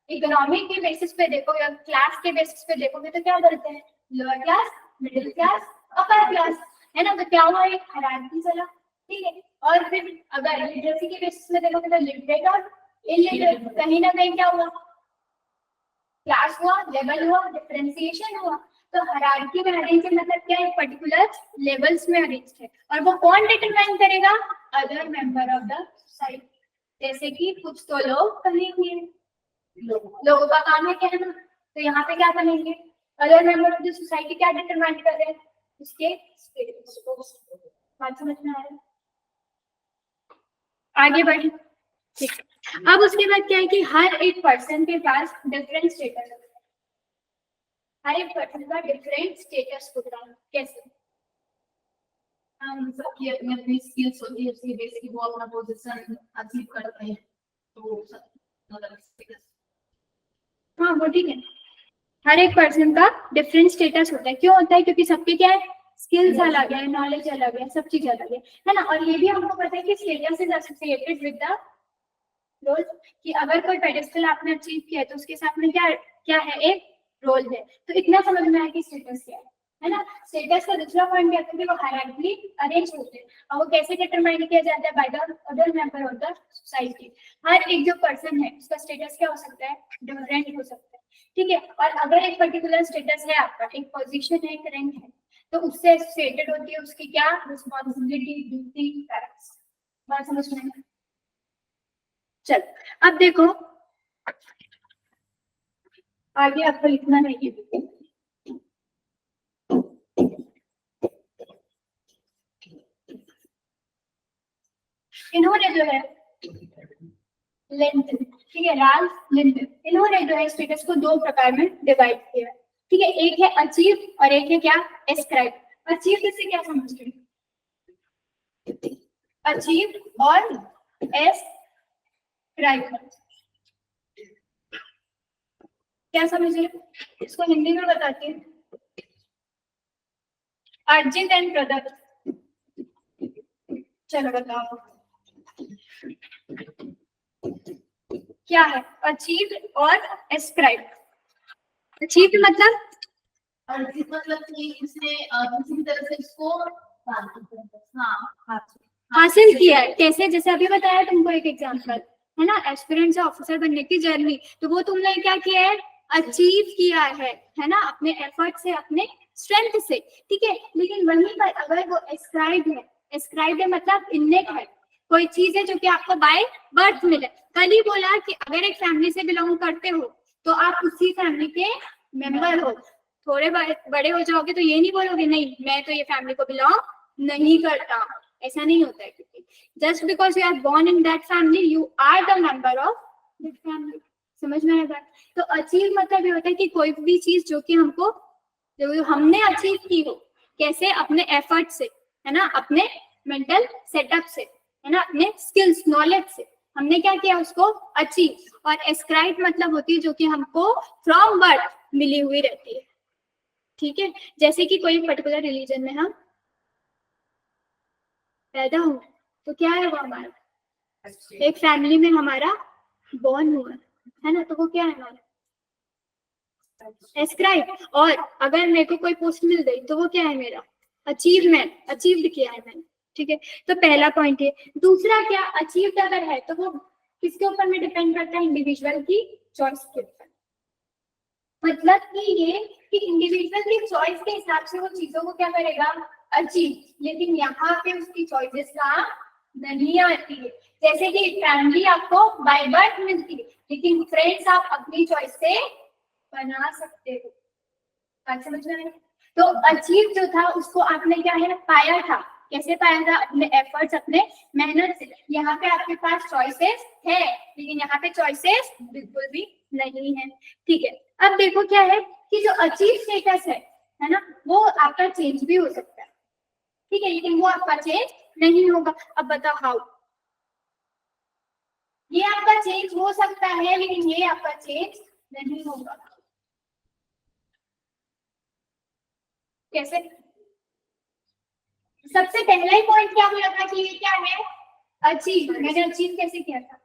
इकोनॉमिक के बेसिस पे देखो या क्लास के बेसिस पे देखोगे तो क्या बोलते हैं? Lower class, middle class, upper class, है ना। तो क्या हुआ? एक हायरार्की चला। ठीक है, और फिर अगर लिटरेसी के बेसिस में देखोगे तो लिटरेट और इलिटरेट, कहीं ना कहीं क्या हुआ? क्लास हुआ, लेवल हुआ, डिफरेंशिएशन हुआ। तो हायरार्की में अरेंज मतलब क्या? एक पर्टिकुलर लेवल्स में अरेंज है, और वो कौन डिटरमाइन करेगा? Other member of the society. जैसे कि कुछ तो लोग कहेंगे, लोगों का काम है कहना, तो यहाँ पे क्या करेंगे? Other member of the society क्या डिटरमाइन कर रहे हैं? उसके स्टेटस को। बात समझ में आ रहा है? आगे बढ़े। ठीक है, अब उसके बाद क्या है कि हर एक पर्सन के पास डिफरेंट स्टेटस है। हर एक पर्सन का डिफरेंट स्टेटस होता है। कैसे? हम सबकी अपनी अपनी स्किल्स होती है, उसकी बेस की वो अपना पोजीशन अचीव करते हैं। तो सब अलग स्टेटस। हाँ वो ठीक है, हर एक पर्सन का डिफरेंट स्टेटस होता है। क्यों होता है? क्योंकि सबके क्या है, स्किल्स अलग है, नॉलेज अलग है, सब चीज अलग है ना। और ये भी हमको पता है कि status is associated with the role, कि अगर कोई पेडेस्टल आपने अचीव किया है तो उसके साथ में क्या क्या है, एक रोल है। तो इतना समझ में आया कि स्टेटस क्या है ना। स्टेटस का दूसरा पॉइंट क्या है, वो हायरार्की अरेंज होते हैं और वो कैसे डिटरमाइन किया जाता है, by the other member of the society. हर एक जो पर्सन है उसका स्टेटस क्या हो सकता है, डिफरेंट हो सकता है, ठीक है। और अगर एक पर्टिकुलर स्टेटस है आपका, एक पोजीशन है, एक रैंक है, तो उससे एसोसिएटेड होती है उसकी क्या रिस्पॉन्सिबिलिटी, ड्यूटी, टैक्स। बात समझ में आई? चल अब देखो आगे आपको लिखना नहीं है। इन्होंने जो है लेंथ, ठीक है, राल्फ लिंड, इन्होंने जो है स्टेटस को दो प्रकार में डिवाइड किया है, ठीक है। एक है अचीव और एक है क्या, एस्क्राइब। अचीव से क्या समझते हैं? अचीव और एस्क्राइब क्या समझिए, इसको हिंदी में बताती है। अर्जित एंड प्रदत्त, चलो बताओ क्या है अचीव और एस्क्राइब। अचीव मतलब अर्जित मतलब कि इसने किसी भी तरह से इसको हाँ हासिल किया है। कैसे? जैसे अभी बताया तुमको एक एग्जांपल है ना, एस्पिरेंट से ऑफिसर बनने की जर्नी, तो वो तुमने क्या किया है, अचीव किया है ना, अपने एफर्ट से, अपने स्ट्रेंथ से, ठीक है। लेकिन वहीं पर अगर वो एस्क्राइब है, एस्क्राइब है मतलब इन्नेट है, कोई चीज है जो कि आपको बाय बर्थ मिले। कल ही बोला कि अगर एक फैमिली से बिलोंग करते हो तो आप उसी फैमिली के मेंबर हो। थोड़े बड़े हो जाओगे तो ये नहीं बोलोगे नहीं मैं तो ये फैमिली को बिलोंग नहीं करता, ऐसा नहीं होता है। क्योंकि just because you are born in that family you are the member of that family. समझ में आएगा? तो अचीव मतलब ये होता है कि कोई भी चीज जो कि हमको, जो हमने अचीव की हो, कैसे, अपने एफर्ट से, है ना, अपने मेंटल सेटअप से, है ना, अपने स्किल्स, नॉलेज से हमने क्या किया, उसको अचीव। और एस्क्राइब मतलब होती है जो कि हमको फ्रॉम बर्थ मिली हुई रहती है, ठीक है। जैसे कि कोई पर्टिकुलर रिलीजन में हम पैदा हुए तो क्या है वो हमारा, एक फैमिली में हमारा बॉर्न हुआ है ना, तो वो क्या है हमारा एस्क्राइब। और अगर मेरे को कोई पोस्ट मिल गई तो वो क्या है मेरा अचीवमेंट, अचीव्ड किया है मैंने, ठीक है। तो पहला पॉइंट है। दूसरा क्या, अचीव्ड अगर है तो वो किसके ऊपर में डिपेंड करता है, इंडिविजुअल की चॉइस के ऊपर। मतलब कि ये कि इंडिविजुअल की चॉइस के हिसाब से वो चीजों को क्या करेगा, अचीव। लेकिन यहाँ पे उसकी चॉइसेस का नहीं आती है। जैसे कि फैमिली आपको बाय बर्थ मिलती है, लेकिन फ्रेंड्स आप अपनी चॉइस से बना सकते हो। बात समझ में आई? तो अचीव जो था उसको आपने क्या है पाया था, कैसे पाया था, अपने एफर्ट्स, अपने मेहनत से। यहाँ पे आपके पास चॉइसेस है, लेकिन यहाँ पे चॉइसेस बिल्कुल भी नहीं है, ठीक है। अब देखो क्या है कि जो अचीव स्टेटस है ना, वो आपका चेंज भी हो सकता है, ठीक है, लेकिन वो आपका चेंज नहीं होगा। अब बताओ हाउ। ये आपका चेंज हो सकता है लेकिन ये आपका चेंज नहीं होगा। कैसे? सबसे पहला ही पॉइंट क्या बोला था कि ये क्या है, अचीव। मैंने अचीव कैसे किया था,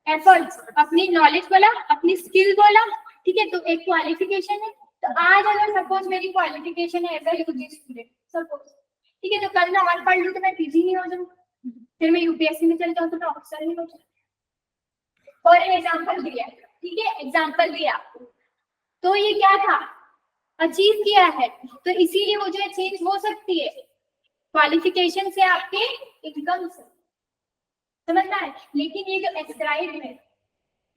एफर्ट्स, अपनी नॉलेज बोला, अपनी स्किल बोला, ठीक है। तो एक क्वालिफिकेशन है। तो आज अगर सपोज मेरी क्वालिफिकेशन है as a UG student suppose, ठीक है, तो कल मैं और पढ़ लूं तो मैं पीजी नहीं हो जाऊँ, फिर मैं यूपीएससी में चल जाऊँ तो मैं ऑफिसर नहीं हो जाऊँ। फॉर एग्जाम्पल दिया, ठीक है, एग्जाम्पल दिया आपको। तो ये क्या था, अचीव किया है, तो इसीलिए वो जो है चेंज हो सकती है क्वालिफिकेशन से, आपके इनकम से, समझना है। लेकिन ये जो एस्क्राइब है,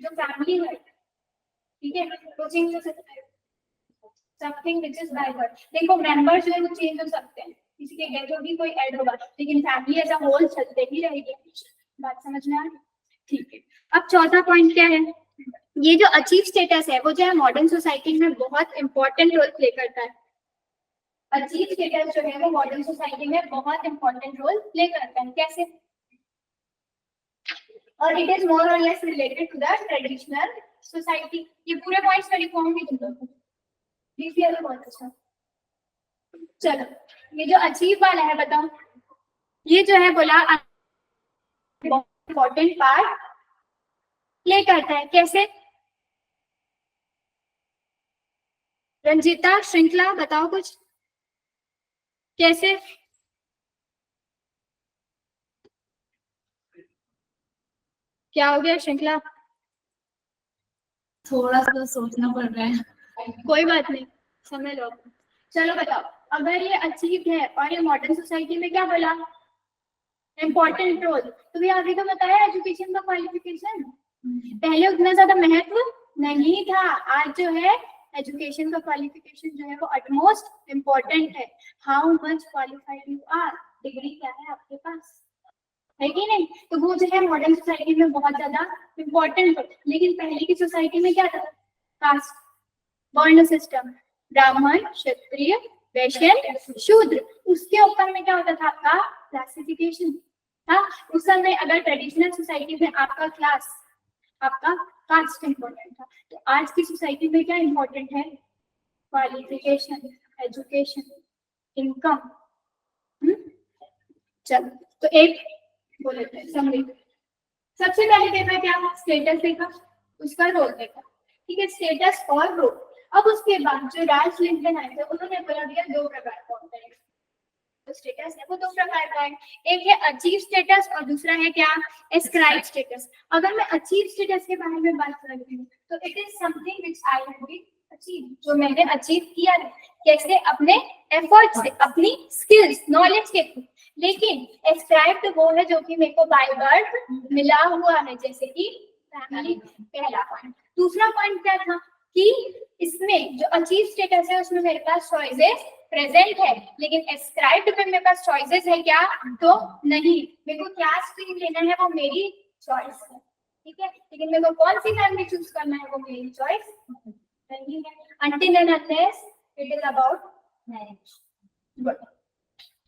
जो फैमिली है, ठीक है, वो चेंज हो सकता है। Something which is by birth. देखो मेंबर्स जो है वो चेंज हो सकते हैं, किसी के डेथ होगी, कोई ऐड होगा, लेकिन फैमिली एज अ होल चलते ही रहेगी। बात समझ में आ रही? ठीक है। अब चौथा पॉइंट क्या है, ये जो अचीव स्टेटस है वो जो है मॉडर्न सोसाइटी में बहुत इंपॉर्टेंट रोल प्ले करता है। अचीव स्टेटस जो है वो मॉडर्न सोसाइटी में बहुत इंपॉर्टेंट रोल प्ले करता है। कैसे? और इट इज मोर और less related to the traditional society, ये पूरे पॉइंट्स में लिखवाऊंगी तुम लोग, लिख लिया तो बहुत अच्छा। चलो ये जो अचीव वाला है बताओ, ये जो है बोला इम्पोर्टेंट पार्ट प्ले करता है, कैसे? रंजीता, श्रृंखला बताओ कुछ, कैसे? क्या हो गया श्रृंखला? थोड़ा सा सोचना पड़ रहा है। कोई बात नहीं, समझ लो। चलो बताओ, अगर ये अचीव है और ये मॉडर्न सोसाइटी में क्या बोला, इम्पोर्टेंट रोल, तो भी आगे तो बताया एजुकेशन का क्वालिफिकेशन, पहले उतना ज्यादा महत्व नहीं था, आज जो है एजुकेशन का क्वालिफिकेशन जो है वो अटमोस्ट इम्पोर्टेंट है। How much qualified you are, degree क्या है आपके पास, है कि नहीं? तो वो जो है मॉडर्न सोसाइटी में बहुत ज्यादा इम्पोर्टेंट है। लेकिन पहले की सोसाइटी में क्या था, कास्ट वर्ण सिस्टम, ब्राह्मण, क्षत्रिय, वैश्य, शूद्र, उसके ऊपर में क्या होता था आपका क्लासिफिकेशन था। उस समय अगर ट्रेडिशनल सोसाइटी में आपका क्लास, आपका कास्ट इम्पोर्टेंट था, तो आज की सोसाइटी में क्या इम्पोर्टेंट है, क्वालिफिकेशन, एजुकेशन, इनकम। चलो तो एक बोले थे समरी, सबसे पहले देखा क्या, स्टेटस देखा, उसका रोल देखा, ठीक है, स्टेटस और रोल। अब उसके बाद जो राज लिंकन आए थे उन्होंने बोला दिया दो प्रकार का होता है, तो स्टेटस है वो दो प्रकार का है, एक है अचीव स्टेटस और दूसरा है क्या, एस्क्राइब स्टेटस। अगर मैं अचीव स्टेटस के बारे में बात कर रही हूँ तो it is something which I have achieve, जो मैंने अचीव किया है, कैसे, अपने एफर्ट से, अपनी स्किल्स नॉलेज के थ्रू। लेकिन एस्क्राइब्ड वो है जो कि मेरे को बाय बर्थ मिला हुआ है, जैसे कि फैमिली, पहला पॉइंट। दूसरा पॉइंट क्या था कि इसमें जो अचीव स्टेटस है उसमें मेरे पास चॉइसेस प्रेजेंट है, लेकिन एस्क्राइब्ड में मेरे पास चॉइसेस है क्या, तो नहीं। मेरे को क्या स्ट्रीम लेना है वो मेरी चॉइस है, ठीक है, लेकिन मेरे को कौन सी फैमिली चूज करना है वो मेरी चॉइस नहीं है, until and unless it is about marriage. Good.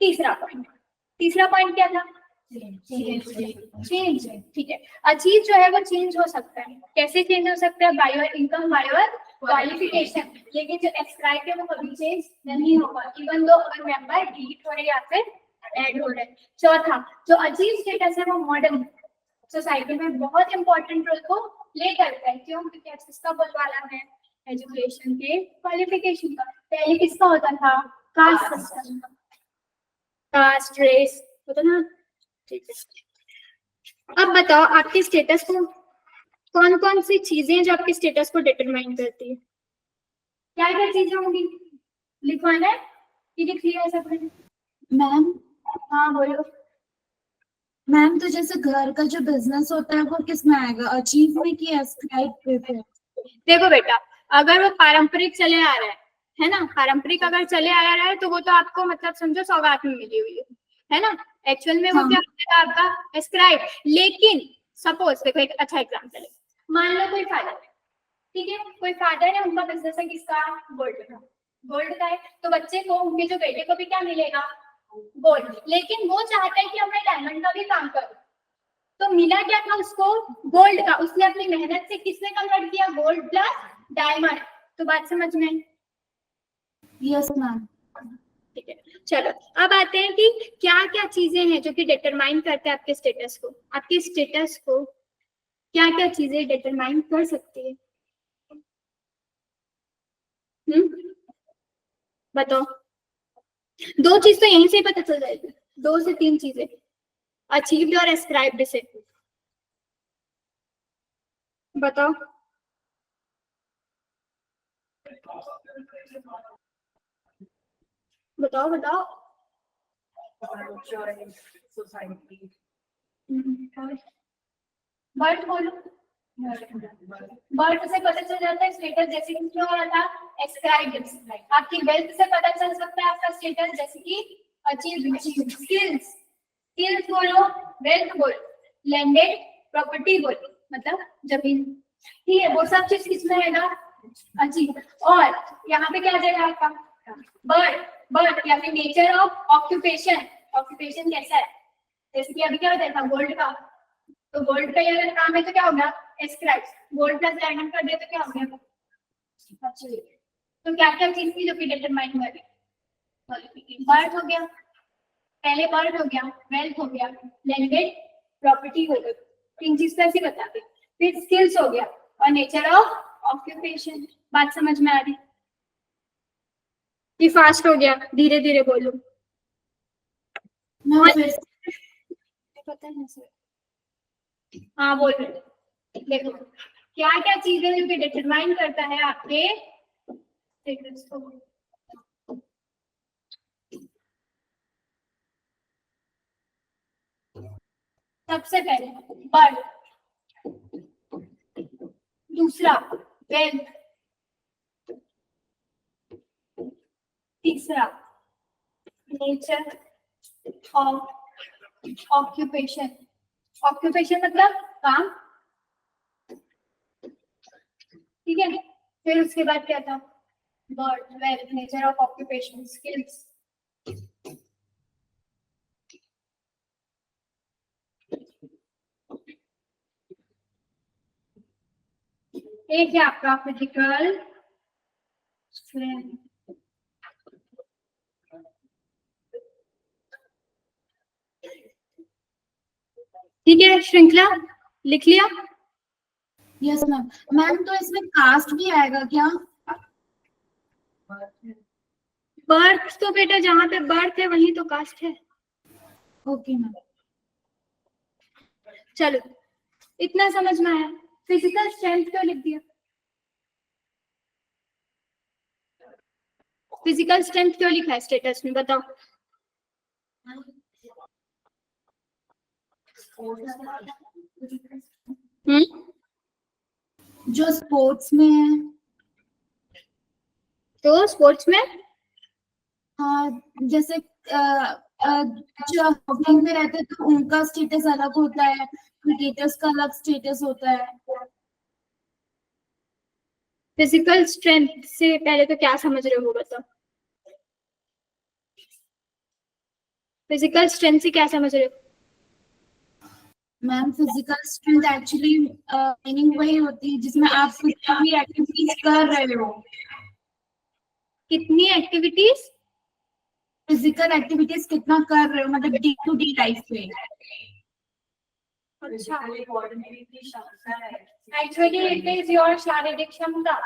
तीसरा पॉइंट क्या था, चेंज, ठीक है। अचीव जो है वो चेंज हो सकता है, कैसे चेंज हो सकता है, by your income, by your qualification, लेकिन जो एस्क्राइब है वो कभी चेंज नहीं होगा, इवन दो अगर मेंबर डिलीट हो रहे या फिर ऐड हो रहे। चौथा, जो अचीव स्टेटस है वो मॉडर्न सोसाइटी में बहुत इंपॉर्टेंट रोल को प्ले करता है, क्यों, क्योंकि किसका बोलवाला है, एजुकेशन के क्वालिफिकेशन का। पहले किसका होता था, कास्ट सिस्टम का, कास्ट रेस होता ना, ठीक है। अब बताओ आपके स्टेटस को कौन कौन सी चीजें जो आपके स्टेटस को डिटरमाइन करती है, क्या क्या चीजें होंगी, लिखवाना है कि लिख लिया सब? मैम, हाँ बोलो। मैम तो जैसे घर का जो बिजनेस होता है वो किस में आएगा, अचीव में कि एस्क्राइब पे? देखो बेटा, अगर वो पारंपरिक चले आ रहा है ना, पारंपरिक अगर चले आ रहा है तो वो तो आपको मतलब समझो सौगात में मिली हुई है ना, एक्चुअल में वो हाँ। क्या होता है आपका एस्क्राइब। लेकिन सपोज देखो एक अच्छा एग्जांपल है, मान लो कोई फादर है, ठीक है, कोई फादर है, उनका बिजनेस है किसका, गोल्ड का, गोल्ड का है, तो बच्चे को, उनके जो बेटे को भी क्या मिलेगा, गोल्ड। लेकिन वो चाहता है कि अब मैं डायमंड का भी काम करूं, तो मिला क्या था उसको, गोल्ड का, उसने अपनी मेहनत से किसने कन्वर्ट किया, गोल्ड प्लस डायमंड। तो बात समझ में? Yes ma'am. ठीक है, चलो अब आते हैं कि क्या क्या चीजें हैं जो कि डिटरमाइन करते हैं आपके स्टेटस को। आपके स्टेटस को क्या क्या चीजें डिटरमाइन कर सकती है, बताओ। दो चीज तो यहीं से ही पता चल जाएगी, 2 से 3 चीजें, अचीव्ड और एस्क्राइब्ड से। बताओ। बताओ बताओ। बर्थ बोलो, बर्थ से पता चल जाता है स्टेटस, जैसे कि क्या हो रहा था, एस्क्राइब्ड। आपकी वेल्थ से पता चल सकता है आपका स्टेटस, जैसे कि अचीव। स्किल्स, स्किल्स बोलो, वेल्थ बोलो, लैंडेड प्रॉपर्टी बोलो, मतलब जमीन, ठीक है, वो सब चीज किसमें रहेगा, अचीव। और यहाँ पे क्या जाएगा आपका, बर्थ, बर्थ या फिर नेचर ऑफ ऑक्यूपेशन, ऑक्यूपेशन कैसा है, जैसे कि अभी क्या होता है गोल्ड का, तो गोल्ड का ये अगर काम है तो क्या होगा, एस्क्राइब्स, गोल्ड प्लस डायमंड कर दे तो क्या हो गया, अच्छा। तो क्या क्या चीज थी जो कि डिटरमाइन करें, बर्थ हो गया, पहले बर्थ हो गया, वेल्थ हो गया, लैंडेड प्रॉपर्टी हो गई, तीन चीज तो ऐसे बता दे। फिर स्किल्स हो गया और नेचर ऑफ ऑक्यूपेशन। बात समझ में आ रही? ये फास्ट हो गया, धीरे धीरे बोलो। मैम फिर से पता है सर, हाँ बोल रहे। देखो क्या क्या चीजें जो कि डिटरमाइन करता है आपके स्टेटस को। सबसे पहले बर्थ, दूसरा वेल्थ, तीसरा नेचर ऑफ ऑक्यूपेशन। ऑक्यूपेशन मतलब काम, ठीक है। फिर उसके बाद क्या था, birth, wealth, nature of occupation, skills. एक है आपका फिजिकल स्ट्रेंथ, ठीक है। श्रृंखला लिख लिया? Yes ma'am. मैम तो इसमें कास्ट भी आएगा क्या? बर्थ तो बेटा जहाँ पे बर्थ है वहीं तो कास्ट है। Okay ma'am. चलो इतना समझ में आया। फिजिकल स्ट्रेंथ क्यों लिख दिया, फिजिकल स्ट्रेंथ क्यों लिखा है स्टेटस में, बताओ। जो स्पोर्ट्स में है, तो स्पोर्ट्स में हाँ जैसे जो हॉकी में रहते हैं तो उनका स्टेटस अलग होता है, क्रिकेटर्स का अलग स्टेटस होता है। फिजिकल स्ट्रेंथ से पहले तो क्या समझ रहे हो बताओ, फिजिकल स्ट्रेंथ से क्या समझ रहे हो? Ma'am physical strength actually meaning वही होती है जिसमें आप कुछ भी एक्टिविटीज कर रहे हो। कितनी एक्टिविटीज, फिजिकल एक्टिविटीज कितना कर रहे हो, मतलब डे टू डे लाइफ में। एक्चुअली इट इज योर शारीरिक क्षमता,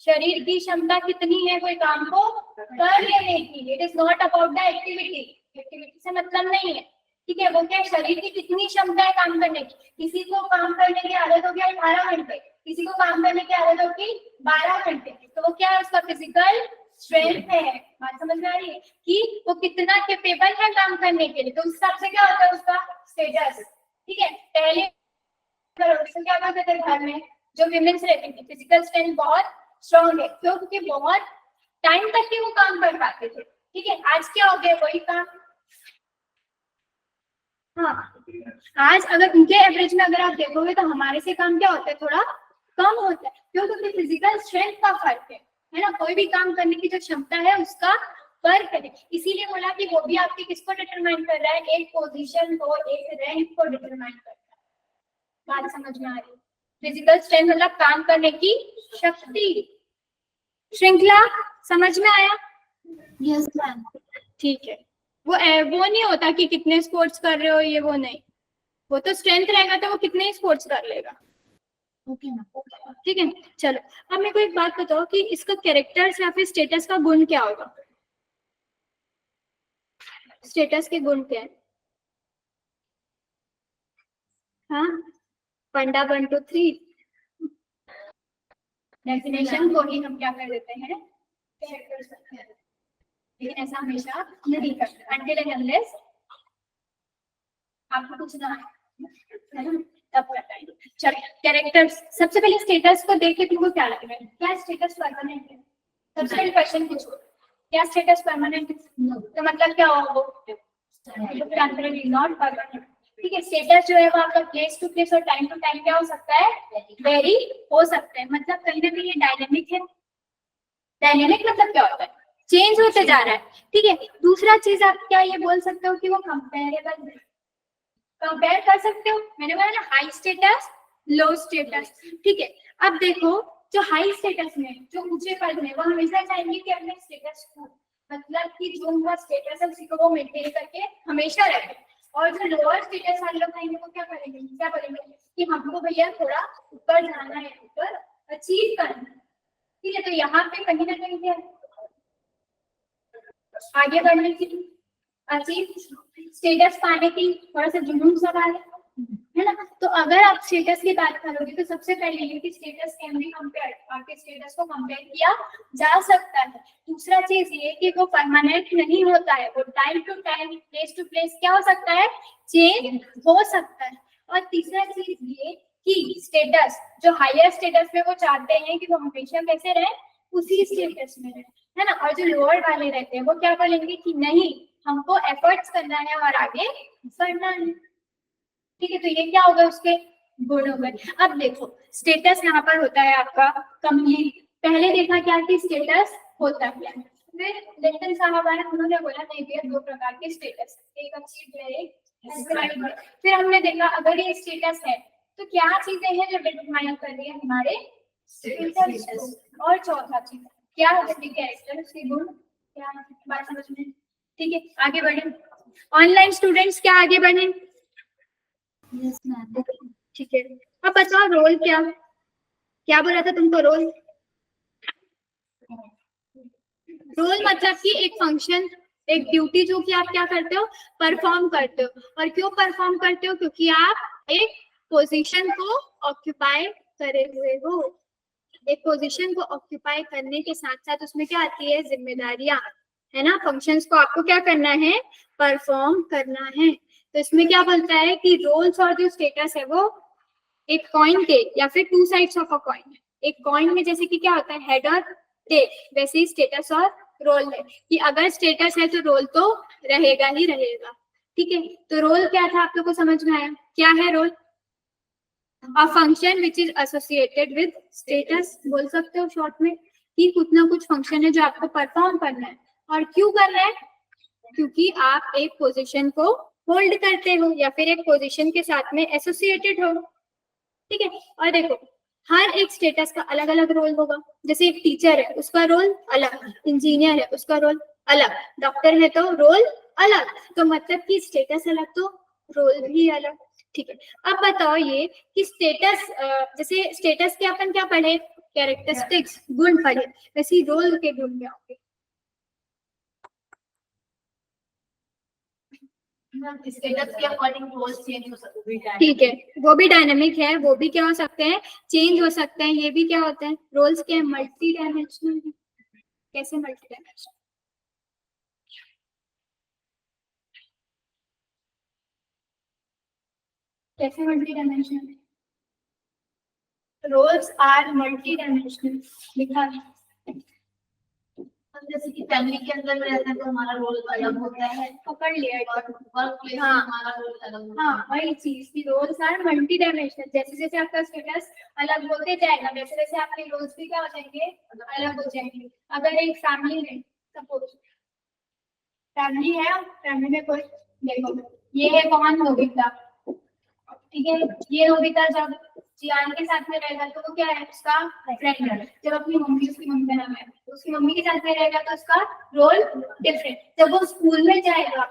शरीर की क्षमता कितनी है कोई काम को कर लेने की। It is not about the activity, activity से मतलब नहीं है, ठीक है। वो क्या शरीर की कितनी क्षमता है काम करने की। किसी को काम करने की आदत होगी 18 घंटे, किसी को काम करने की आदत होगी 12 घंटे, तो वो क्या है, उसका फिजिकल स्ट्रेंथ है। बात समझ में आ रही है कि वो कितना कैपेबल है काम करने के लिए, तो उस हिसाब से क्या होता है उसका स्टेटस, ठीक है। पहले क्या करते थे घर में जो विमेन्स रहती थी, फिजिकल स्ट्रेंथ बहुत स्ट्रॉन्ग है, क्यों, क्योंकि बहुत टाइम तक ही वो काम कर पाते थे, ठीक है। आज क्या हो गया, वही काम, हाँ आज अगर उनके एवरेज में अगर आप देखोगे तो हमारे से काम क्या होता है, थोड़ा कम होता है, क्यों, क्योंकि फिजिकल स्ट्रेंथ का फर्क है ना। कोई भी काम करने की जो क्षमता है उसका फर्क है, इसीलिए बोला कि वो भी आपके किसको डिटरमाइन कर रहा है, एक पोजीशन को, एक रैंक को डिटरमाइन कर रहा है। बात समझ में आ रही है? फिजिकल स्ट्रेंथ मतलब काम करने की शक्ति। श्रृंखला समझ में आया? Yes ma'am. ठीक है। वो नहीं होता कि कितने स्पोर्ट्स कर रहे हो, ये वो नहीं, वो तो स्ट्रेंथ रहेगा तो वो कितने ही स्पोर्ट्स कर लेगा, ओके मैम। ठीक है। चलो अब मेरे को एक बात बताओ कि इसका कैरेक्टर्स या फिर स्टेटस का गुण क्या होगा, स्टेटस के गुण क्या है? हाँ फंडा 1 2 3 डेफिनेशन को ही हम क्या कर देते हैं, कैरेक्टर्स करते हैं, लेकिन ऐसा हमेशा नहीं करते until and unless आपको कुछ ना है ना तब करता है। चलो कैरेक्टर्स, सबसे पहले स्टेटस को देख के तुमको क्या लग रहा है, क्या स्टेटस परमानेंट है? सबसे पहले क्वेश्चन पूछो, क्या स्टेटस परमानेंट है? तो मतलब क्या होगा वो, टेम्परेरी नॉट परमानेंट, ठीक है। स्टेटस जो है वो आपका प्लेस टू प्लेस और टाइम टू टाइम क्या हो सकता है, वेरी हो सकता है, मतलब कहीं ना कहीं ये डायनेमिक है। डायनेमिक मतलब क्या होता है, चेंज होते जा रहा है, ठीक है। दूसरा चीज आप क्या ये बोल सकते हो कि वो कंपेरेबल है, कंपेयर कर सकते हो। मैंने बोला ना हाई स्टेटस लो स्टेटस, ठीक है। अब देखो जो हाई स्टेटस में, जो ऊंचे पद में, वो हमेशा चाहेंगे कि अपने स्टेटस को, मतलब कि जो उनका स्टेटस है उसी को वो मेंटेन करके हमेशा रहे। और जो लोअर स्टेटस वाले लोग आएंगे वो क्या करेंगे, क्या बोलेंगे कि हमको भैया थोड़ा ऊपर जाना है, ऊपर अचीव करना है, ठीक है। तो यहाँ पे कहीं ना कहीं क्या है, आगे बढ़ने की, अचीव स्टेटस पाने की थोड़ा सा जुनून सवाल है ना। तो अगर आप स्टेटस की बात करोगे तो सबसे पहले ये कि स्टेटस कैन बी कंपेयर्ड, आपके स्टेटस को कंपेयर किया जा सकता है। दूसरा चीज ये कि वो परमानेंट नहीं होता है, वो time to time, place to place क्या हो सकता है, चेंज हो सकता है। और तीसरा चीज ये कि स्टेटस, जो हायर स्टेटस में वो चाहते हैं कि वो हमेशा कैसे रहे, उसी स्टेटस में रहे, है ना। और जो लोअर वाले रहते हैं वो क्या बोलेंगे कि नहीं, हमको एफर्ट्स करना है और आगे बढ़ना है, ठीक है। तो ये क्या होगा, उसके गुण हो गए। अब देखो स्टेटस यहाँ पर होता है आपका कंप्लीट, पहले देखा क्या कि स्टेटस होता है, फिर लिंटन साहब आए, उन्होंने बोला नहीं भैया दो प्रकार के स्टेटस, एक अचीव है, एक एस्क्राइब है। फिर हमने देखा अगर ये स्टेटस है तो क्या चीजें हैं जो डिटरमाइन कर रही है हमारे स्टेटस। और चौथा चीज क्या होता है, कैरेक्टर, उसके गुण, क्या बात समझ में, ठीक है। आगे बढ़े, ऑनलाइन स्टूडेंट्स क्या आगे बढ़े, यस मैम। ठीक है। अब बताओ रोल क्या, क्या बोला था तुमको, रोल, रोल मतलब कि एक फंक्शन, एक ड्यूटी जो कि आप क्या करते हो, परफॉर्म करते हो। और क्यों परफॉर्म करते हो, क्योंकि आप एक पोजीशन को ऑक्यूपाई करे हुए हो। एक पोजीशन को ऑक्यूपाई करने के साथ साथ उसमें क्या आती है, जिम्मेदारियां, है ना। फंक्शंस को आपको क्या करना है, परफॉर्म करना है। तो इसमें क्या बोलता है कि रोल्स और जो स्टेटस है वो एक कॉइन के, या फिर two sides of a coin. एक कॉइन में जैसे कि क्या होता है, हेड और टेल, वैसे ही स्टेटस और रोल है कि अगर स्टेटस है तो रोल तो रहेगा ही रहेगा, ठीक है। तो रोल क्या था, आप लोग को समझ में आया, क्या है role, a function which is associated with status, बोल सकते हो शॉर्ट में कि कुछ ना कुछ फंक्शन है जो आपको परफॉर्म करना है। और क्यों करना है, क्योंकि आप एक पोजीशन को होल्ड करते हो या फिर एक पोजीशन के साथ में एसोसिएटेड हो, ठीक है। और देखो हर एक स्टेटस का अलग अलग रोल होगा, जैसे एक टीचर है उसका रोल अलग, इंजीनियर है उसका रोल अलग, डॉक्टर है तो रोल अलग। तो मतलब कि स्टेटस अलग तो रोल भी अलग, ठीक है। अब बताओ ये कि स्टेटस, जैसे स्टेटस के अपन क्या पढ़े, कैरेक्टरिस्टिक्स, गुण पढ़े, वैसे रोल के गुण क्या होंगे, स्टेटस के अकॉर्डिंग रोल्स चेंज हो सकते हैं, ठीक है। वो भी डायनेमिक है, वो भी क्या हो सकते हैं, चेंज हो सकते हैं। ये भी क्या होते हैं, रोल्स के मल्टी डायमेंशनल, कैसे मल्टी डायमेंशनल, कैसे multi dimensional, roles are multi dimensional लिखा है। हम जैसे कि फैमिली के अंदर में रहते हैं तो हमारा रोल अलग होता है, पकड़ लिया और वर्क प्लेस में हाँ। हमारा रोल अलग होता है। हाँ वही चीज की रोल्स आर मल्टी डायमेंशनल, जैसे जैसे आपका स्टेटस अलग होते जाएगा वैसे वैसे आपके रोल्स भी क्या हो जाएंगे, अलग हो जाएंगे। अगर एक फैमिली में, सपोज फैमिली है, फैमिली में कोई, देखो ये है कौन, नोबिता, ठीक है। ये नोबिता जब जियान के साथ में रहेगा तो वो क्या है, उसका फ्रेंड है। जब अपनी मम्मी, उसकी मम्मी का नाम है, तो उसकी मम्मी के साथ में रहेगा तो उसका रोल डिफरेंट। जब वो स्कूल में जाएगा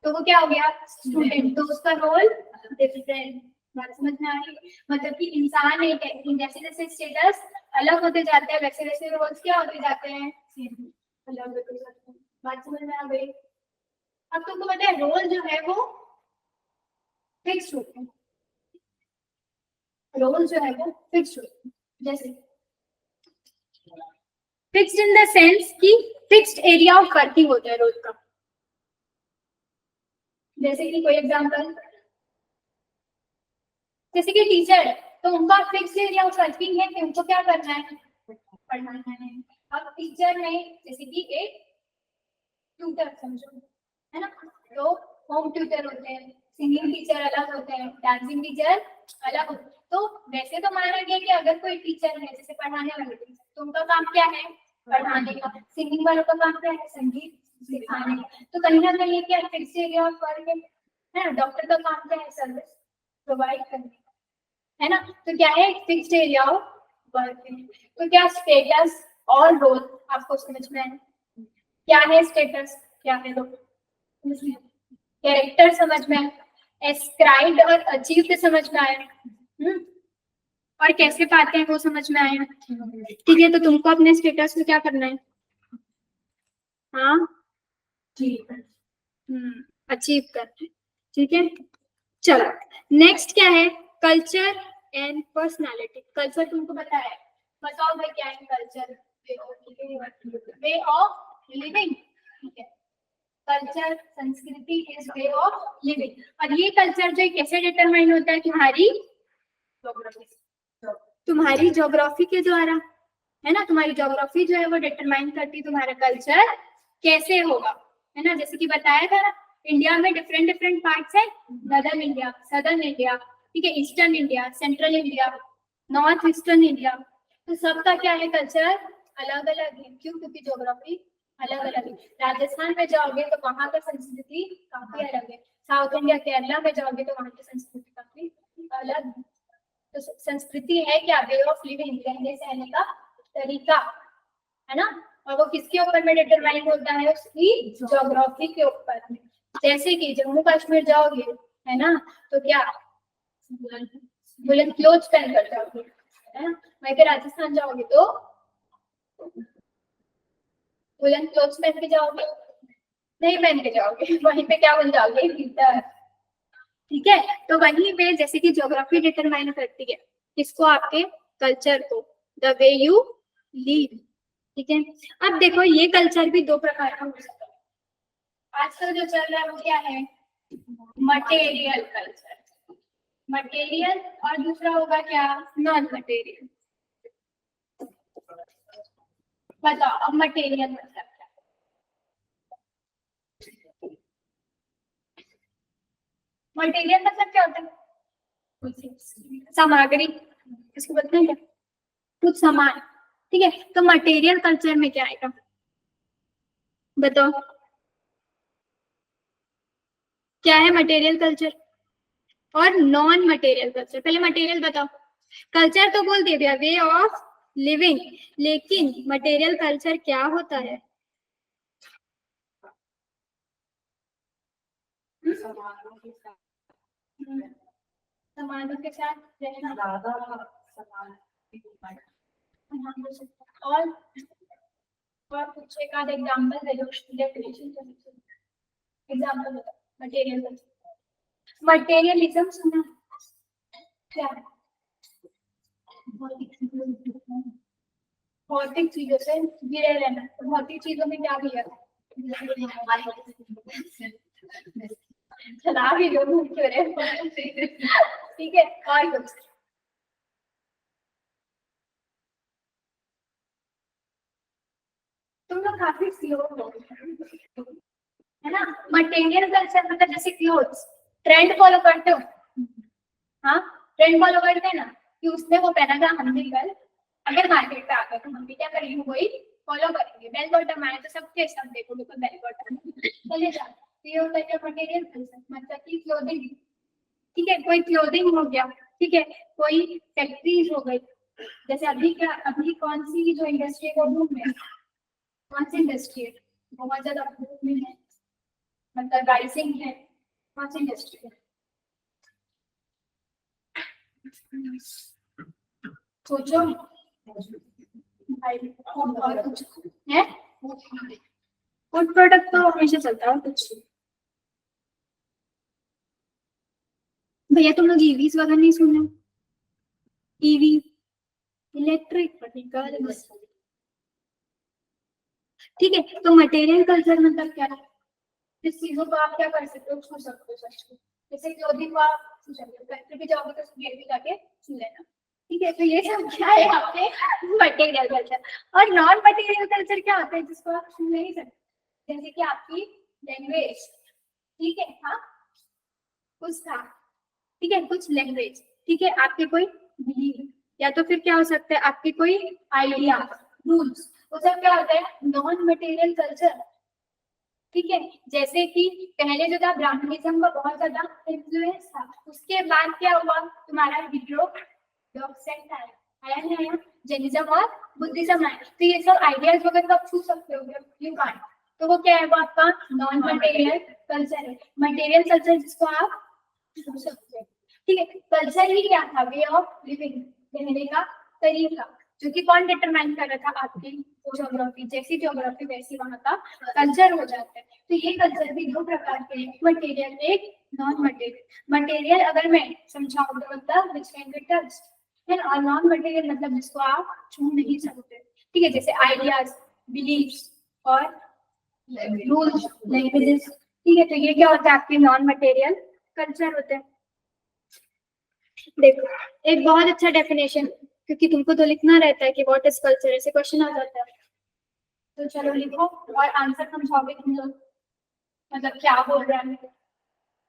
तो वो क्या हो गया, स्टूडेंट, तो उसका रोल डिफरेंट। बात समझ में आ रही, मतलब कि इंसान एक है, जैसे जैसे स्टेटस अलग होते जाते हैं वैसे वैसे रोल्स क्या होते जाते हैं, अलग होते जाते हैं। बात समझ में आ गई। अब तुमको पता है रोल जो है वो फिक्स होते हैं, रोल जो है वो फिक्स होते हैं। जैसे फिक्स्ड इन द सेंस कि फिक्स्ड एरिया ऑफ वर्किंग होता है रोल का। जैसे कि कोई एग्जांपल, जैसे कि टीचर है तो उनका फिक्स्ड एरिया ऑफ वर्किंग है कि उनको क्या करना है, पढ़ाना है। अब टीचर में जैसे कि एक ट्यूटर समझो, है ना, तो होम ट्यूटर होते हैं, सिंगिंग टीचर अलग होते हैं, डांसिंग टीचर अलग होते हैं। तो वैसे तो माना गया कि अगर कोई टीचर है जैसे पढ़ाने वाले टीचर, तो उनका काम क्या है, पढ़ाने का। सिंगिंग वालों का काम क्या है, संगीत सिखाने का। तो कहीं ना कहीं क्या फिक्स एरिया ऑफ वर्क है, है ना। डॉक्टर का काम क्या है, सर्विस प्रोवाइड करने का, है ना। तो क्या है, फिक्स्ड एरिया ऑफ वर्किंग। तो क्या स्टेटस और रोल आपको समझ में आए, क्या है स्टेटस, क्या है रोल, कैरेक्टर समझ में आए, एस्क्राइब्ड और अचीव्ड समझ में आए, और कैसे पाते हैं वो समझ में आया। ठीक है, तो तुमको अपने स्टेटस में क्या करना है, हाँ अचीव करना है। ठीक है, चलो नेक्स्ट क्या है, कल्चर एंड पर्सनालिटी। कल्चर तुमको पता है, बताओ भाई क्या है कल्चर, वे ऑफ लिविंग। ठीक है, कल्चर संस्कृति इज वे ऑफ लिविंग। और ये कल्चर जो है कैसे डिटरमाइन होता है, तुम्हारी ज्योग्राफी के द्वारा, है ना। तुम्हारी ज्योग्राफी जो है वो डिटरमाइन करती है तुम्हारा कल्चर कैसे होगा, है ना। जैसे कि बताया था ना, इंडिया में डिफरेंट डिफरेंट पार्ट्स है, नॉर्दर्न इंडिया, सदर्न इंडिया, ठीक है, eastern India, central India, north eastern India. तो सबका क्या है, कल्चर अलग अलग है। क्यों, क्योंकि ज्योग्राफी अलग अलग है। राजस्थान में जाओगे तो वहां का संस्कृति काफी अलग है, साउथ इंडिया केरला में जाओगे तो वहां की संस्कृति काफी अलग है। तो संस्कृति है क्या, वे ऑफ लिविंग, रहने सहने का तरीका, है ना। और वो किसके ऊपर में डिटरमाइन होता है, उसकी ज्योग्राफी के ऊपर में। जैसे कि जम्मू कश्मीर जाओगे, है ना, तो क्या वुलन क्लोथ्स पहन कर जाओगे, है ना। वहीं पे राजस्थान जाओगे तो वुलन क्लोथ्स पहन के जाओगे, नहीं पहन के जाओगे, वहीं पे क्या बन जाओगे, हीटर। ठीक है, तो वहीं पे जैसे कि ज्योग्राफी डिटरमाइन करती है किसको, आपके कल्चर को, द वे यू लीव। ठीक है, अब देखो ये कल्चर भी दो प्रकार का हो सकता है। आजकल जो चल रहा है वो क्या है, मटेरियल कल्चर, मटेरियल, और दूसरा होगा क्या, नॉन मटेरियल। बताओ अब मटेरियल मतलब क्या, मटेरियल मतलब क्या होता है, सामग्री, इसको बोलते हैं क्या, कुछ सामान। ठीक है, तो मटेरियल कल्चर में क्या आएगा, बताओ क्या है मटेरियल कल्चर और नॉन मटेरियल कल्चर। पहले मटेरियल बताओ, कल्चर तो बोल दिया गया, वे ऑफ लिविंग, लेकिन मटेरियल कल्चर क्या होता है, सामानों के साथ रहना, और कुछ एक आध एग्जांपल दे दो, definition example material culture. Materialism सुना क्या, भौतिक चीजों से घिरे रहना। तो भौतिक चीजों में क्या किया, चला भी लो क्यों रे। ठीक है, और कुछ, तुम लोग काफी स्लो हो, है ना। मटेरियल कल्चर मतलब जैसे क्लोथ्स, ट्रेंड फॉलो करते हो, हाँ ट्रेंड फॉलो करते हैं ना, कि उसने वो पहना था हम भी कल, अगर मार्केट पे आ गए तो हम भी क्या करेंगे, वही फॉलो करेंगे। बेल बॉटम आए तो सबके सब देखो बिल्कुल बेल बॉटम चले जाओ। तो ये होता है मटेरियल कल्चर, मतलब कि क्लोथिंग। ठीक है, कोई क्लोथिंग हो गया, ठीक है, कोई फैक्ट्रीज हो गई। जैसे अभी कौन सी जो इंडस्ट्री है वो बूम में, कौन सी इंडस्ट्री है, बहुत ज्यादा बूम में है, मतलब राइजिंग है, कौन सी इंडस्ट्री है, सोचो भाई, और कुछ है, फूड प्रोडक्ट तो हमेशा चलता है। कुछ भैया तुम लोग ईवीज वगैरह नहीं सुन रहे, ईवी इलेक्ट्रिक व्हीकल, ठीक है। तो मटेरियल कल्चर मतलब क्या है, जिस चीजों को आप क्या कर सकते हो, छू सकते हो, सच को। जैसे क्लोथिंग को आप छू सकते हो, फैक्ट्री भी जाओगे तो गेट भी जाके छू लेना। ठीक है, तो ये सब क्या है आपके मटेरियल कल्चर। और नॉन मटेरियल कल्चर क्या होता है, जिसको आप छू नहीं सकते, जैसे कि आपकी लैंग्वेज। ठीक है, हाँ कुछ था, ठीक है, कुछ लैंग्वेज, ठीक है, आपके कोई बिलीव, या तो फिर क्या हो सकता है आपके कोई आइडिया, रूल्स, वो सब क्या होता है नॉन मटेरियल कल्चर। ठीक है, जैसे कि पहले जो था ब्राह्मणिज्म का बहुत ज्यादा इन्फ्लुएंस था, उसके बाद क्या हुआ, तुम्हारा हेटेरोडॉक्स आया नहीं आया, जैनिज्म और बुद्धिज्म आया। तो ये सब आइडियाज वगैरह तो आप छू सकते हो, यू कांट। तो वो क्या है, वो आपका नॉन मटेरियल कल्चर है। मटेरियल कल्चर जिसको आप छू सकते हो, ठीक है। कल्चर ही क्या था, वे ऑफ लिविंग, रहने का तरीका, जो कि कौन डिटरमाइन कर रहा था, आपकी ज्योग्राफी, जैसी ज्योग्राफी वैसी वहां का कल्चर हो जाता है। तो ये कल्चर भी दो प्रकार के हैं, मटेरियल एक नॉन मटेरियल। मटेरियल अगर मैं समझाऊं तो मतलब व्हिच कैन बी टच्ड है, और नॉन मटेरियल मतलब जिसको आप छू नहीं सकते, ठीक है, जैसे आइडियाज, बिलीफ्स और रूल्स, लैंग्वेजेस, ठीक है। तो ये क्या होता है, आपके नॉन मटेरियल कल्चर होते हैं। देखो एक बहुत अच्छा डेफिनेशन, क्योंकि तुमको तो लिखना रहता है कि व्हाट इज कल्चर, ऐसे क्वेश्चन आ जाता है, तो चलो लिखो और आंसर समझाओगे तुम लोग, मतलब क्या बोल रहा है।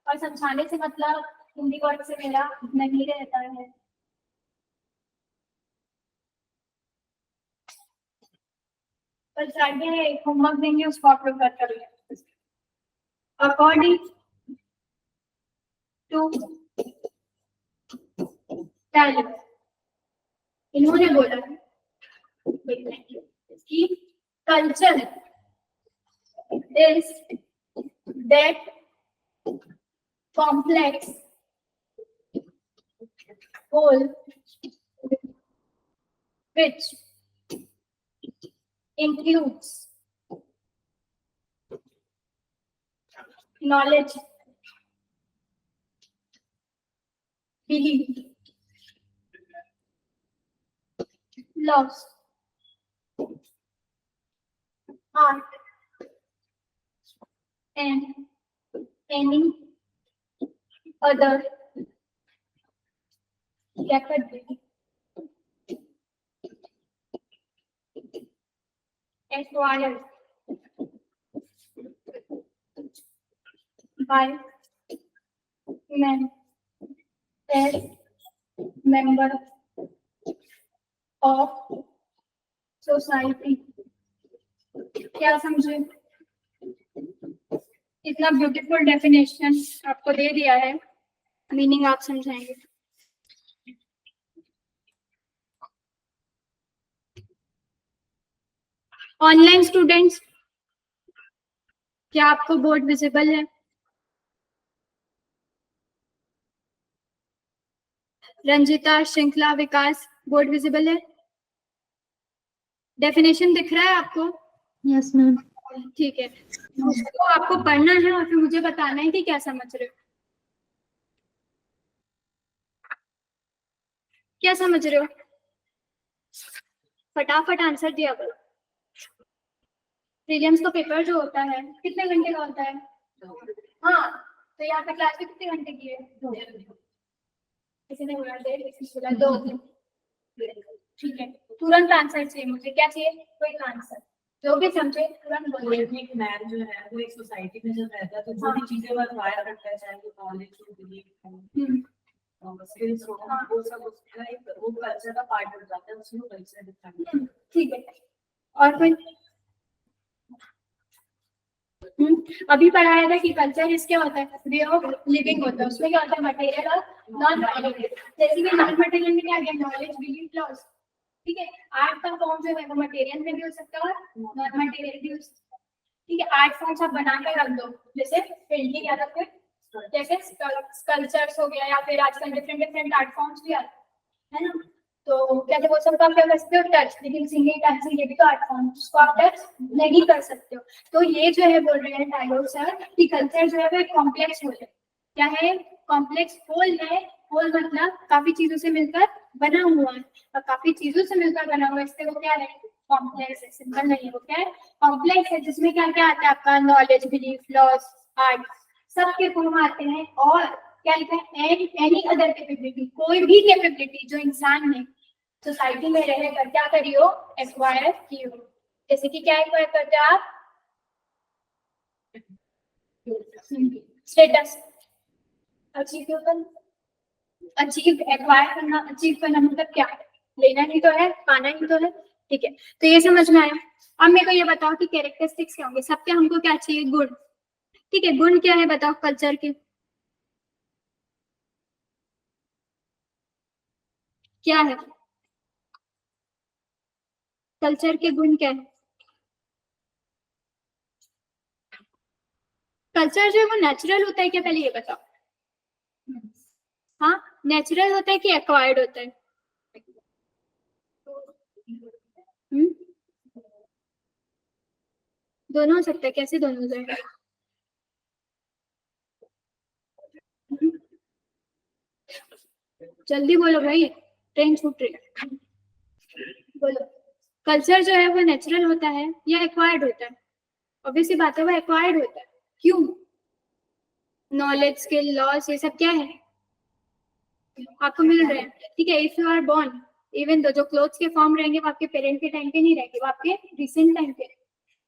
और समझाने से मतलब हिंदी वर्ड से मेरा नहीं रहता है। पर फ्राइडे होमवर्क देंगे, उसको आप लोग कर लेंगे अकॉर्डिंग टू टैलेंट। इन्होंने बोला है कि culture is that complex whole which includes knowledge, belief, laws, art, and any other capability acquired by man as member of society। क्या समझे, इतना ब्यूटीफुल डेफिनेशन आपको दे दिया है, मीनिंग आप समझाएंगे। ऑनलाइन स्टूडेंट्स, क्या आपको बोर्ड विजिबल है? रंजिता, श्रृंखला, विकास, बोर्ड विजिबल है? डेफिनेशन दिख रहा है आपको? Yes ma'am. ठीक है, तो आपको पढ़ना है और फिर मुझे बताना है कि क्या समझ रहे हो, क्या समझ रहे हो, फटाफट आंसर दिया करो। प्रीलिम्स का पेपर जो होता है कितने घंटे का होता है? हाँ, तो यहाँ पे क्लास में कितने घंटे की है? किसी ने बोला 1.5, किसी ने बोला 2। ठीक है, तुरंत आंसर चाहिए मुझे, क्या चाहिए? क्विक आंसर, जो भी समझे तुरंत बोलिए। एक मैन जो है वो एक सोसाइटी में जब रहता है तो जो भी चीजें वो एक्वायर करता है, चाहे वो नॉलेज हो, बिलीफ हो, स्किल्स हो, वो सब उसका एक वो कल्चर का पार्ट हो जाता है, उसमें कल्चर दिखता है। ठीक है, और कोई? अभी पढ़ाया था कि कल्चर इस क्या होता है, वे ऑफ लिविंग होता है, उसमें क्या होता है, मटेरियल और नॉन मटेरियल। जैसे कि नॉन मटेरियल में क्या गया, नॉलेज, बिलीफ, लॉस, ठीक है। आर्ट का फॉर्म जो है वो मटेरियल में भी हो सकता है और नॉन मटेरियल भी हो सकता है, ठीक है। आर्ट फॉर्म्स आप बना कर रख दो, जैसे पेंटिंग या फिर जैसे स्कल्पचर्स हो गया, या फिर आजकल डिफरेंट आर्ट फॉर्म्स भी आते हैं ना, तो क्या वो सब आप क्या कर सकते हो, टच। लेकिन सिंगिंग, डांसिंग ये भी तो आर्ट फॉर्म, उसको आप टच नहीं कर सकते हो। तो ये जो है बोल रहे हैं टैगोर सर कि कल्चर जो है वो एक कॉम्प्लेक्स होल है। क्या है? कॉम्प्लेक्स होल है। होल मतलब काफी चीजों से मिलकर बना हुआ है, और काफी चीजों से मिलकर बना हुआ है, इससे वो क्या है, कॉम्प्लेक्स है। सिंपल नहीं, वो क्या है, कॉम्प्लेक्स है, जिसमें क्या क्या आता है आपका, नॉलेज, बिलीफ, लॉस, आर्ट, सबके फॉर्म आते हैं। और क्या लिखा है, एनी अदर कैपेबिलिटी, कोई भी कैपेबिलिटी जो इंसान ने सोसाइटी में रहकर क्या करी हो, एक्वायर की हो। जैसे कि क्या एक्वायर करते हो आप, स्टेटस, अचीव, एक्वायर करना, अचीव करना मतलब क्या, लेना ही तो है, पाना ही तो है, ठीक है, तो ये समझ में आया। अब मेरे को ये बताओ कि कैरेक्टरिस्टिक्स क्या होंगे, सबके हमको क्या चाहिए, गुण। ठीक है, गुण क्या है बताओ कल्चर के, क्या है कल्चर के गुण क्या है? कल्चर जो है वो नेचुरल होता है क्या, पहले ये बताओ। हाँ, नेचुरल होता है कि एक्वायर्ड होता है? हम्म, दोनों हो सकता है, कैसे दोनों हो जाएगा? जल्दी बोलो भाई, ट्रेन छूट रही है, बोलो। कल्चर जो है वो नेचुरल होता है या एक्वायर्ड होता है? ऑब्वियसली बात है वो एक्वायर्ड होता है, क्यों? नॉलेज, स्किल, लॉस, ये सब क्या है, आपको मिल रहे हैं। ठीक है, if you are born, even though जो क्लोथ्स के फॉर्म रहेंगे वो आपके पेरेंट के टाइम पे नहीं रहेंगे, वो आपके रिसेंट टाइम पे,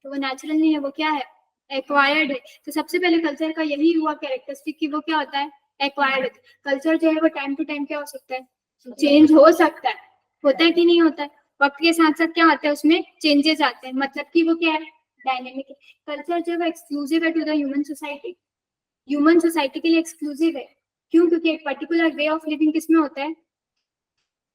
तो वो नेचुरल नहीं है, वो क्या है, एक्वायर्ड है। तो सबसे पहले कल्चर का यही हुआ कैरेक्टरिस्टिक कि वो क्या होता है, एक्वायर्ड। कल्चर जो है वो टाइम टू टाइम क्या हो सकता है, चेंज हो सकता है, होता है कि नहीं होता है, वक्त के साथ साथ क्या होता है उसमें चेंजेस आते हैं, मतलब कि वो क्या है, डायनेमिक है। कल्चर जो है वो एक्सक्लूसिव है to the human society, human society के लिए एक्सक्लूसिव है, क्यों? क्योंकि एक पर्टिकुलर वे ऑफ लिविंग किसमें होता है,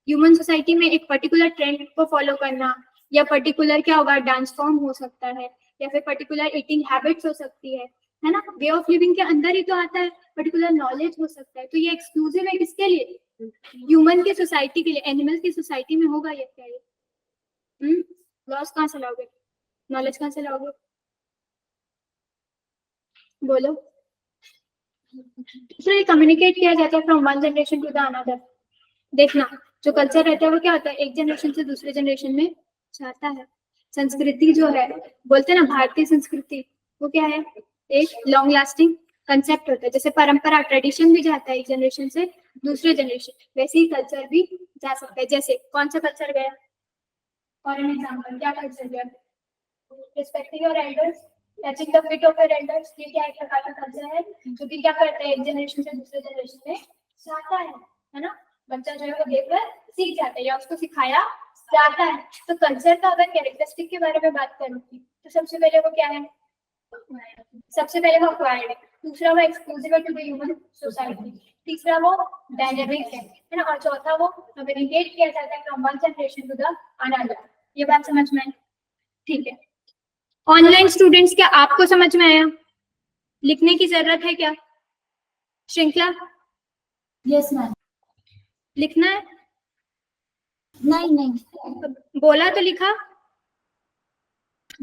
ह्यूमन सोसाइटी में। एक पर्टिकुलर ट्रेंड को फॉलो करना, या पर्टिकुलर क्या होगा, डांस फॉर्म हो सकता है, या फिर पर्टिकुलर ईटिंग हैबिट्स हो सकती है ना, वे ऑफ लिविंग के अंदर ही तो आता है। पर्टिकुलर नॉलेज हो सकता है, तो ये एक्सक्लूसिव है किसके लिए, ह्यूमन की सोसाइटी के लिए। एनिमल की सोसाइटी में होगा ये क्या, ये लॉस कहाँ से लाओगे, नॉलेज कहाँ से लाओगे, बोलो। दूसरा, ये कम्युनिकेट किया जाता है from one generation to the another. देखना, जो कल्चर रहता है वो क्या होता है, एक जनरेशन से दूसरे जनरेशन में जाता है। संस्कृति जो है, बोलते हैं ना भारतीय संस्कृति, वो क्या है, एक लॉन्ग लास्टिंग कंसेप्ट होता है। जैसे परंपरा, ट्रेडिशन भी जाता है एक जनरेशन से दूसरे जनरेशन, वैसे ही कल्चर भी जा सकता है। जैसे कौन सा कल्चर गया, फॉर एन एग्जाम्पल क्या कल्चर गया, respecting your elders, touching the feet of your elders, ये क्या एक प्रकार का कल्चर है जो कि क्या करता है, एक जनरेशन से दूसरे जनरेशन में जाता है ना। बच्चा जो है वो देखकर सीख जाता है या उसको सिखाया जाता है। तो कल्चर का अगर कैरेक्टरिस्टिक के बारे में बात करूंगी तो सबसे पहले वो क्या है, सबसे पहले वो अक्वायर्ड है, दूसरा वो exclusive to the human society, तीसरा वो डायनेमिक है ना, और चौथा वो कम्युनिकेट किया जाता है from one generation to the another. ये बात समझ में आई? ठीक है, ऑनलाइन स्टूडेंट्स, क्या आपको समझ में आया? लिखने की जरूरत है क्या, श्रृंखला? Yes ma'am. लिखना है? नहीं नहीं। बोला तो लिखा?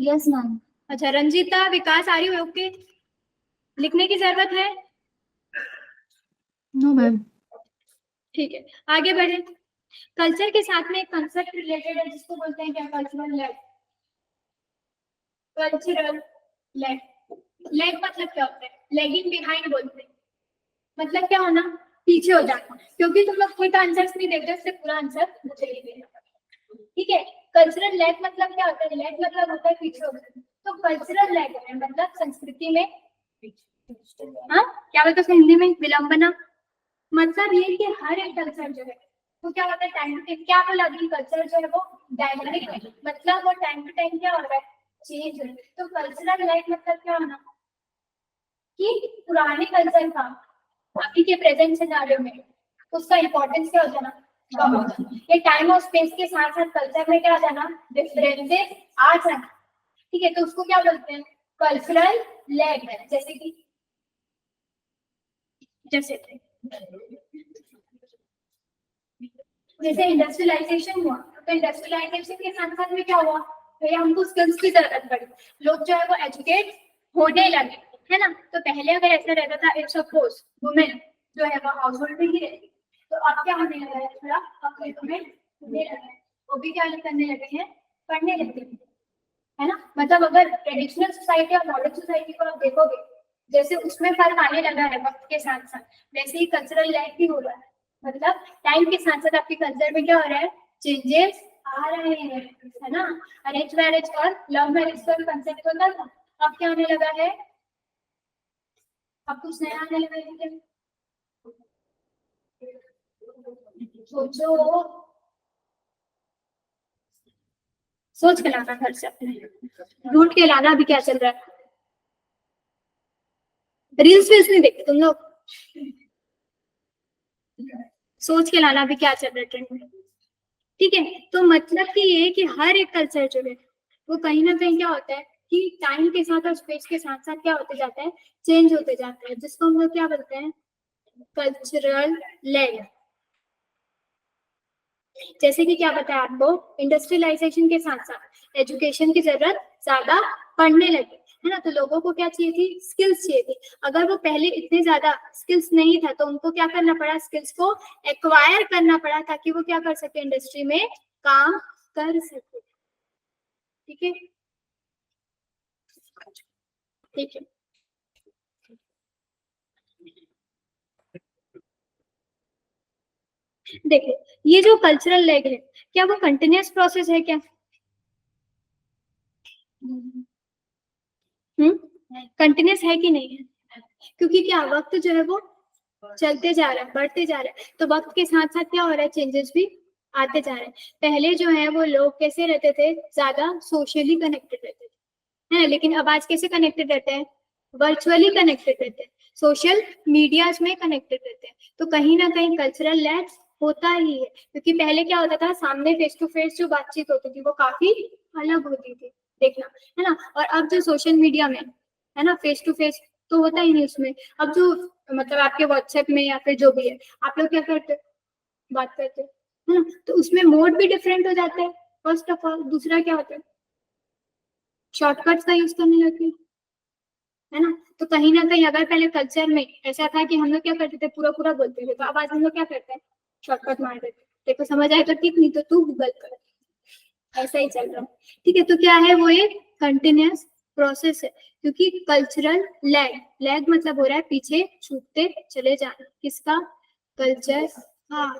Yes ma'am. अच्छा, रंजीता, विकास, आ रही हो? ओके, लिखने की जरूरत है? No ma'am. ठीक है, आगे बढ़े। कल्चर के साथ में एक कंसेप्ट रिलेटेड है जिसको बोलते हैं क्या, cultural lag. Cultural lag, lag मतलब क्या होता है, लैगिंग बिहाइंड बोलते हैं, मतलब क्या होना, पीछे हो जाना, क्योंकि तुम लोग क्विक आंसर्स नहीं देते इससे पूरा आंसर मुझे ही देना। ठीक है, कल्चरल लैग मतलब क्या होता है, लैग मतलब होता है पीछे हो जाना। तो कल्चरल लैग है मतलब संस्कृति में, हाँ क्या बोलते हैं हिंदी में, विलंबना। मतलब ये कि हर एक कल्चर जो है वो क्या होता है, टाइम टू टाइम, क्या बोला कि कल्चर जो है वो डायनामिक है, मतलब वो टाइम टू टाइम क्या हो रहा है, चेंज हो रहा है। तो कल्चरल लाइफ मतलब क्या होना कि पुराने कल्चर का अभी के प्रेजेंट सिनेरियो में उसका इंपॉर्टेंस क्या हो जाना, कम हो जाना। ये टाइम और स्पेस के साथ साथ कल्चर में क्या हो जाना, डिफरेंसेस आ जाना। ठीक है, तो उसको क्या बोलते हैं, कल्चरल लैग है। जैसे कि जैसे इंडस्ट्रियलाइजेशन हुआ, तो इंडस्ट्रियलाइजेशन के साथ साथ में क्या हुआ, तो हमको स्किल्स की जरूरत पड़ी, लोग जो है वो एजुकेट होने लगे, है ना। तो पहले अगर ऐसा रहता था, इफ सपोज वुमेन जो है वो हाउस होल्ड में ही रहती, तो अब क्या होने लगा है, थोड़ा अपग्रेडमेंट होने लगा है, वो भी क्या करने लगे हैं, पढ़ने लगे हैं, है ना। मतलब अगर ट्रेडिशनल सोसाइटी और मॉडर्न सोसाइटी को आप देखोगे, जैसे उसमें फर्क आने लगा है वक्त के साथ साथ, वैसे ही कल्चरल लाइफ भी हो रहा है। मतलब टाइम के साथ साथ आपके कल्चर में क्या हो रहा है, चेंजेस आ रहे हैं, है ना। अरेंज मैरिज और लव मैरिज का कंसेप्ट होता था, अब क्या होने लगा है, अब कुछ नया आने लगा है क्या? सोचो, सोच के लाना घर से अपने, ढूंढ के लाना अभी क्या चल रहा है। रील्स वील्स नहीं देखते तुम लोग, सोच के लाना अभी क्या चल रहा है ट्रेंड में, ठीक है। तो मतलब कि ये कि हर एक कल्चर जो है वो कहीं ना कहीं क्या होता है कि टाइम के साथ और स्पेस के साथ साथ क्या होते जाता है, चेंज होते जाता है, जिसको हम लोग क्या बोलते हैं, कल्चरल लैग। जैसे कि क्या बताया आपको, इंडस्ट्रियलाइजेशन के साथ साथ एजुकेशन की जरूरत ज्यादा पड़ने लगी, है ना। तो लोगों को क्या चाहिए थी, स्किल्स चाहिए थी। अगर वो पहले इतने ज्यादा स्किल्स नहीं था तो उनको क्या करना पड़ा, स्किल्स को एक्वायर करना पड़ा ताकि वो क्या कर सके, इंडस्ट्री में काम कर सके, ठीक है, ठीक है। देखो ये जो कल्चरल लैग है, क्या वो कंटिन्यूअस प्रोसेस है क्या? कंटिन्यूअस है कि नहीं है? क्योंकि क्या वक्त जो है वो चलते जा रहा है, बढ़ते जा रहा है, तो वक्त के साथ साथ क्या हो रहा है, चेंजेस भी आते जा रहे हैं। पहले जो है वो लोग कैसे रहते थे, ज्यादा सोशली कनेक्टेड रहते थे, है, लेकिन अब आज कैसे कनेक्टेड रहते हैं, वर्चुअली कनेक्टेड रहते हैं, सोशल मीडियाज में कनेक्टेड रहते हैं। तो कहीं ना कहीं कल्चरल लैग होता ही है, क्योंकि पहले क्या होता था, सामने फेस टू फेस जो बातचीत होती थी वो काफी अलग होती थी, देखना, है ना। और अब जो सोशल मीडिया में है ना, फेस टू फेस तो होता ही नहीं उसमें। अब जो मतलब आपके व्हाट्सएप में या फिर जो भी है, आप लोग क्या करते, बात करते, है ना, तो उसमें मोड भी डिफरेंट हो जाता है, फर्स्ट ऑफ ऑल। दूसरा क्या होता है, शॉर्टकट्स का यूज करने लगते हैं, है ना। तो कहीं ना कहीं अगर पहले कल्चर में ऐसा था कि हम लोग क्या करते थे, पूरा पूरा बोलते थे, तो अब आज हम लोग क्या करते हैं, शॉर्टकट मार देते, देखो समझ आए तो ठीक, नहीं तो तू गूगल कर, ऐसा ही चल रहा है, ठीक है। तो क्या है, वो एक कंटिन्यूअस प्रोसेस है, क्योंकि कल्चरल लैग मतलब हो रहा है पीछे छूटते चले जाना, किसका, कल्चर, हाँ,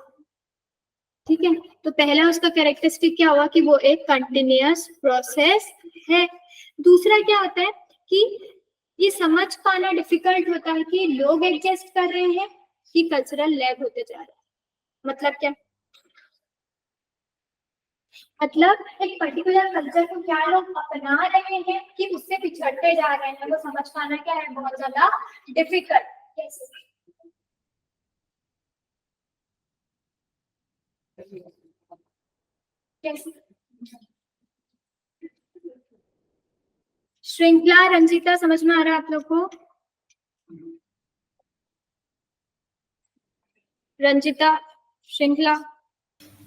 ठीक है। तो पहला उसका कैरेक्टरिस्टिक क्या हुआ कि वो एक कंटिन्यूअस प्रोसेस है। दूसरा क्या होता है कि ये समझ पाना डिफिकल्ट होता है कि लोग एडजस्ट कर रहे हैं कि कल्चरल लैग होते जा रहे हैं। मतलब क्या, मतलब एक पर्टिकुलर कल्चर को क्या लोग अपना रहे हैं कि उससे पिछड़ते जा रहे हैं, वो समझ पाना क्या है, बहुत ज्यादा डिफिकल्ट। कैसे, कैसे, श्रृंखला, रंजिता, समझ में आ रहा है आप लोग को? रंजिता, श्रृंखला,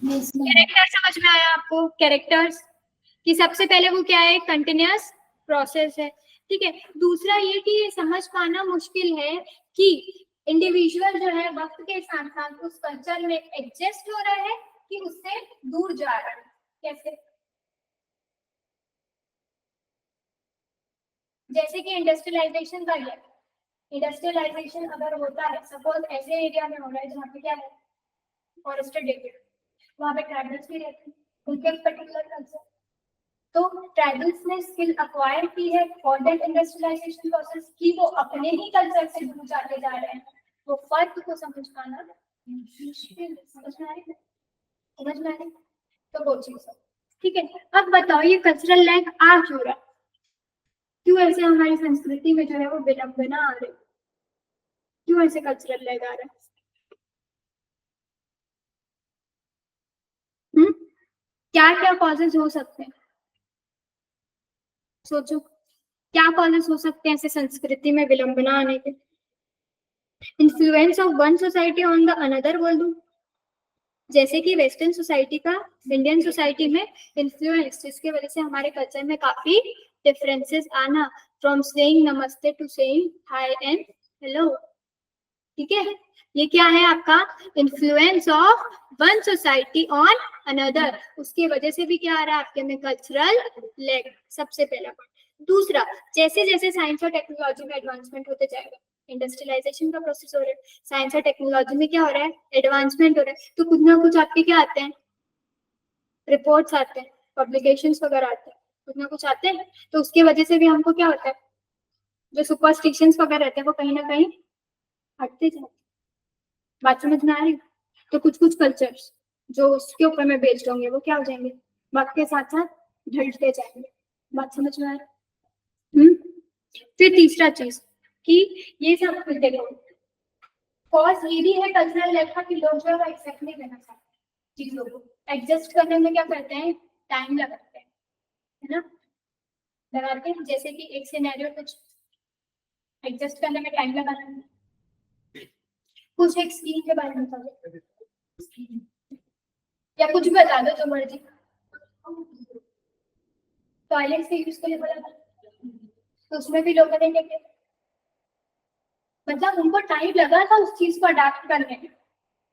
कैरेक्टर समझ में आया आपको? कैरेक्टर्स कि सबसे पहले वो क्या है, कंटिन्यूअस प्रोसेस है, ठीक है। दूसरा ये कि ये समझ पाना मुश्किल है कि इंडिविजुअल जो है वक्त के साथ साथ उस कल्चर में एडजस्ट हो रहा है कि उससे दूर जा रहा है। कैसे, जैसे कि इंडस्ट्रियलाइजेशन का है, इंडस्ट्रियलाइजेशन अगर होता है, सपोज ऐसे एरिया में हो रहा है जहाँ पे क्या है, फॉरेस्टेड एरिया, वहाँ पे ट्राइबल्स भी रहते हैं, उनके एक पर्टिकुलर कल्चर, तो ट्राइबल्स ने स्किल अक्वायर की है फॉर दैट इंडस्ट्रियलाइजेशन प्रोसेस की वो अपने ही कल्चर से दूर जाते जा रहे हैं, वो फर्क को समझ पाना मुश्किल। समझ में आ रही है, समझ में आ रही, तो वो चीज है, ठीक है। अब बताओ ये कल्चरल लैग आ क्यों रहा, क्यों ऐसे हमारी संस्कृति में जो है वो विडंबना आ रही, क्यों ऐसे कल्चरल लैग आ रहा है? क्या क्या कॉजेज हो सकते हैं, सोचो क्या कॉजेज हो सकते हैं ऐसे संस्कृति में विलंबना आने के? Influence of one society on the another बोल दूं, जैसे कि वेस्टर्न सोसाइटी का इंडियन सोसाइटी में इन्फ्लुएंस, जिसके वजह से हमारे कल्चर में काफी डिफरेंसेस आना, from saying namaste to saying hi and hello, ठीक है। ये क्या है आपका, influence of one society on another, उसके वजह से भी क्या आ रहा है आपके में, कल्चरल लैग, सबसे पहला पॉइंट। दूसरा, जैसे जैसे साइंस और टेक्नोलॉजी में एडवांसमेंट होते जाएगा, इंडस्ट्रियलाइजेशन का प्रोसेस हो रहा है, साइंस और टेक्नोलॉजी में क्या हो रहा है, एडवांसमेंट हो रहा है, तो कुछ ना कुछ आपके क्या आते हैं, रिपोर्ट्स आते हैं, पब्लिकेशंस वगैरह आते हैं, कुछ ना कुछ आते हैं, तो उसके वजह से भी हमको क्या होता है, जो सुपरस्टिशंस वगैरह रहते हैं वो कहीं ना कहीं हटते जाते हैं। बात समझ में आ रही? तो कुछ कुछ कल्चर्स जो उसके ऊपर में बेस्ड होंगे वो क्या हो जाएंगे, वक्त के साथ साथ ढलते जाएंगे। बात समझ में आ रहा है? फिर तीसरा चीज कि ये सब कुछ देखो, कॉज ये भी है कल्चरल लाइफ का कि लोग जो है एक्सेप्ट नहीं करना चाहते चीजों को, एडजस्ट करने में क्या करते हैं, टाइम लगाते हैं, है ना, लगाते हैं। जैसे कि एक सिनेरियो कुछ एडजस्ट करने में टाइम लगाना है, कुछ एक स्कीम के बारे में बताओ या कुछ भी बता दो जो मर्जी। टॉयलेट से यूज के लिए बोला था, तो उसमें भी लोग करेंगे क्या? मतलब उनको टाइम लगा था उस चीज को अडाप्ट करने में,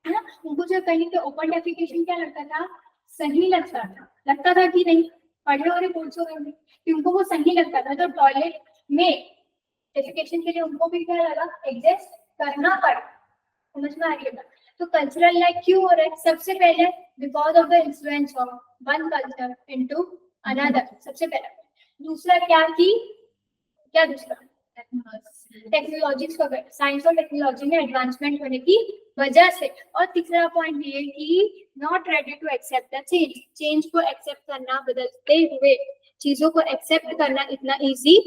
है ना। उनको जो कहीं पे ओपन डेफिकेशन क्या लगता था, सही लगता था कि नहीं, पढ़े और रिपोर्ट्स हो गए कि उनको वो सही लगता था। तो टॉयलेट में डेफिकेशन के लिए उनको भी क्या लगा, एडजस्ट करना पड़ा। समझ में आ रही है? तो कल्चरल लाइक क्यों हो रहा है? सबसे पहले because of the influence of one culture into another, सबसे पहला। दूसरा क्या कि क्या दूसरा, टेक्नोलॉजी, साइंस और टेक्नोलॉजी में एडवांसमेंट होने की वजह से। और तीसरा पॉइंट ये कि not ready to accept the change, change को एक्सेप्ट करना, बदलते हुए चीजों को एक्सेप्ट करना इतना इजी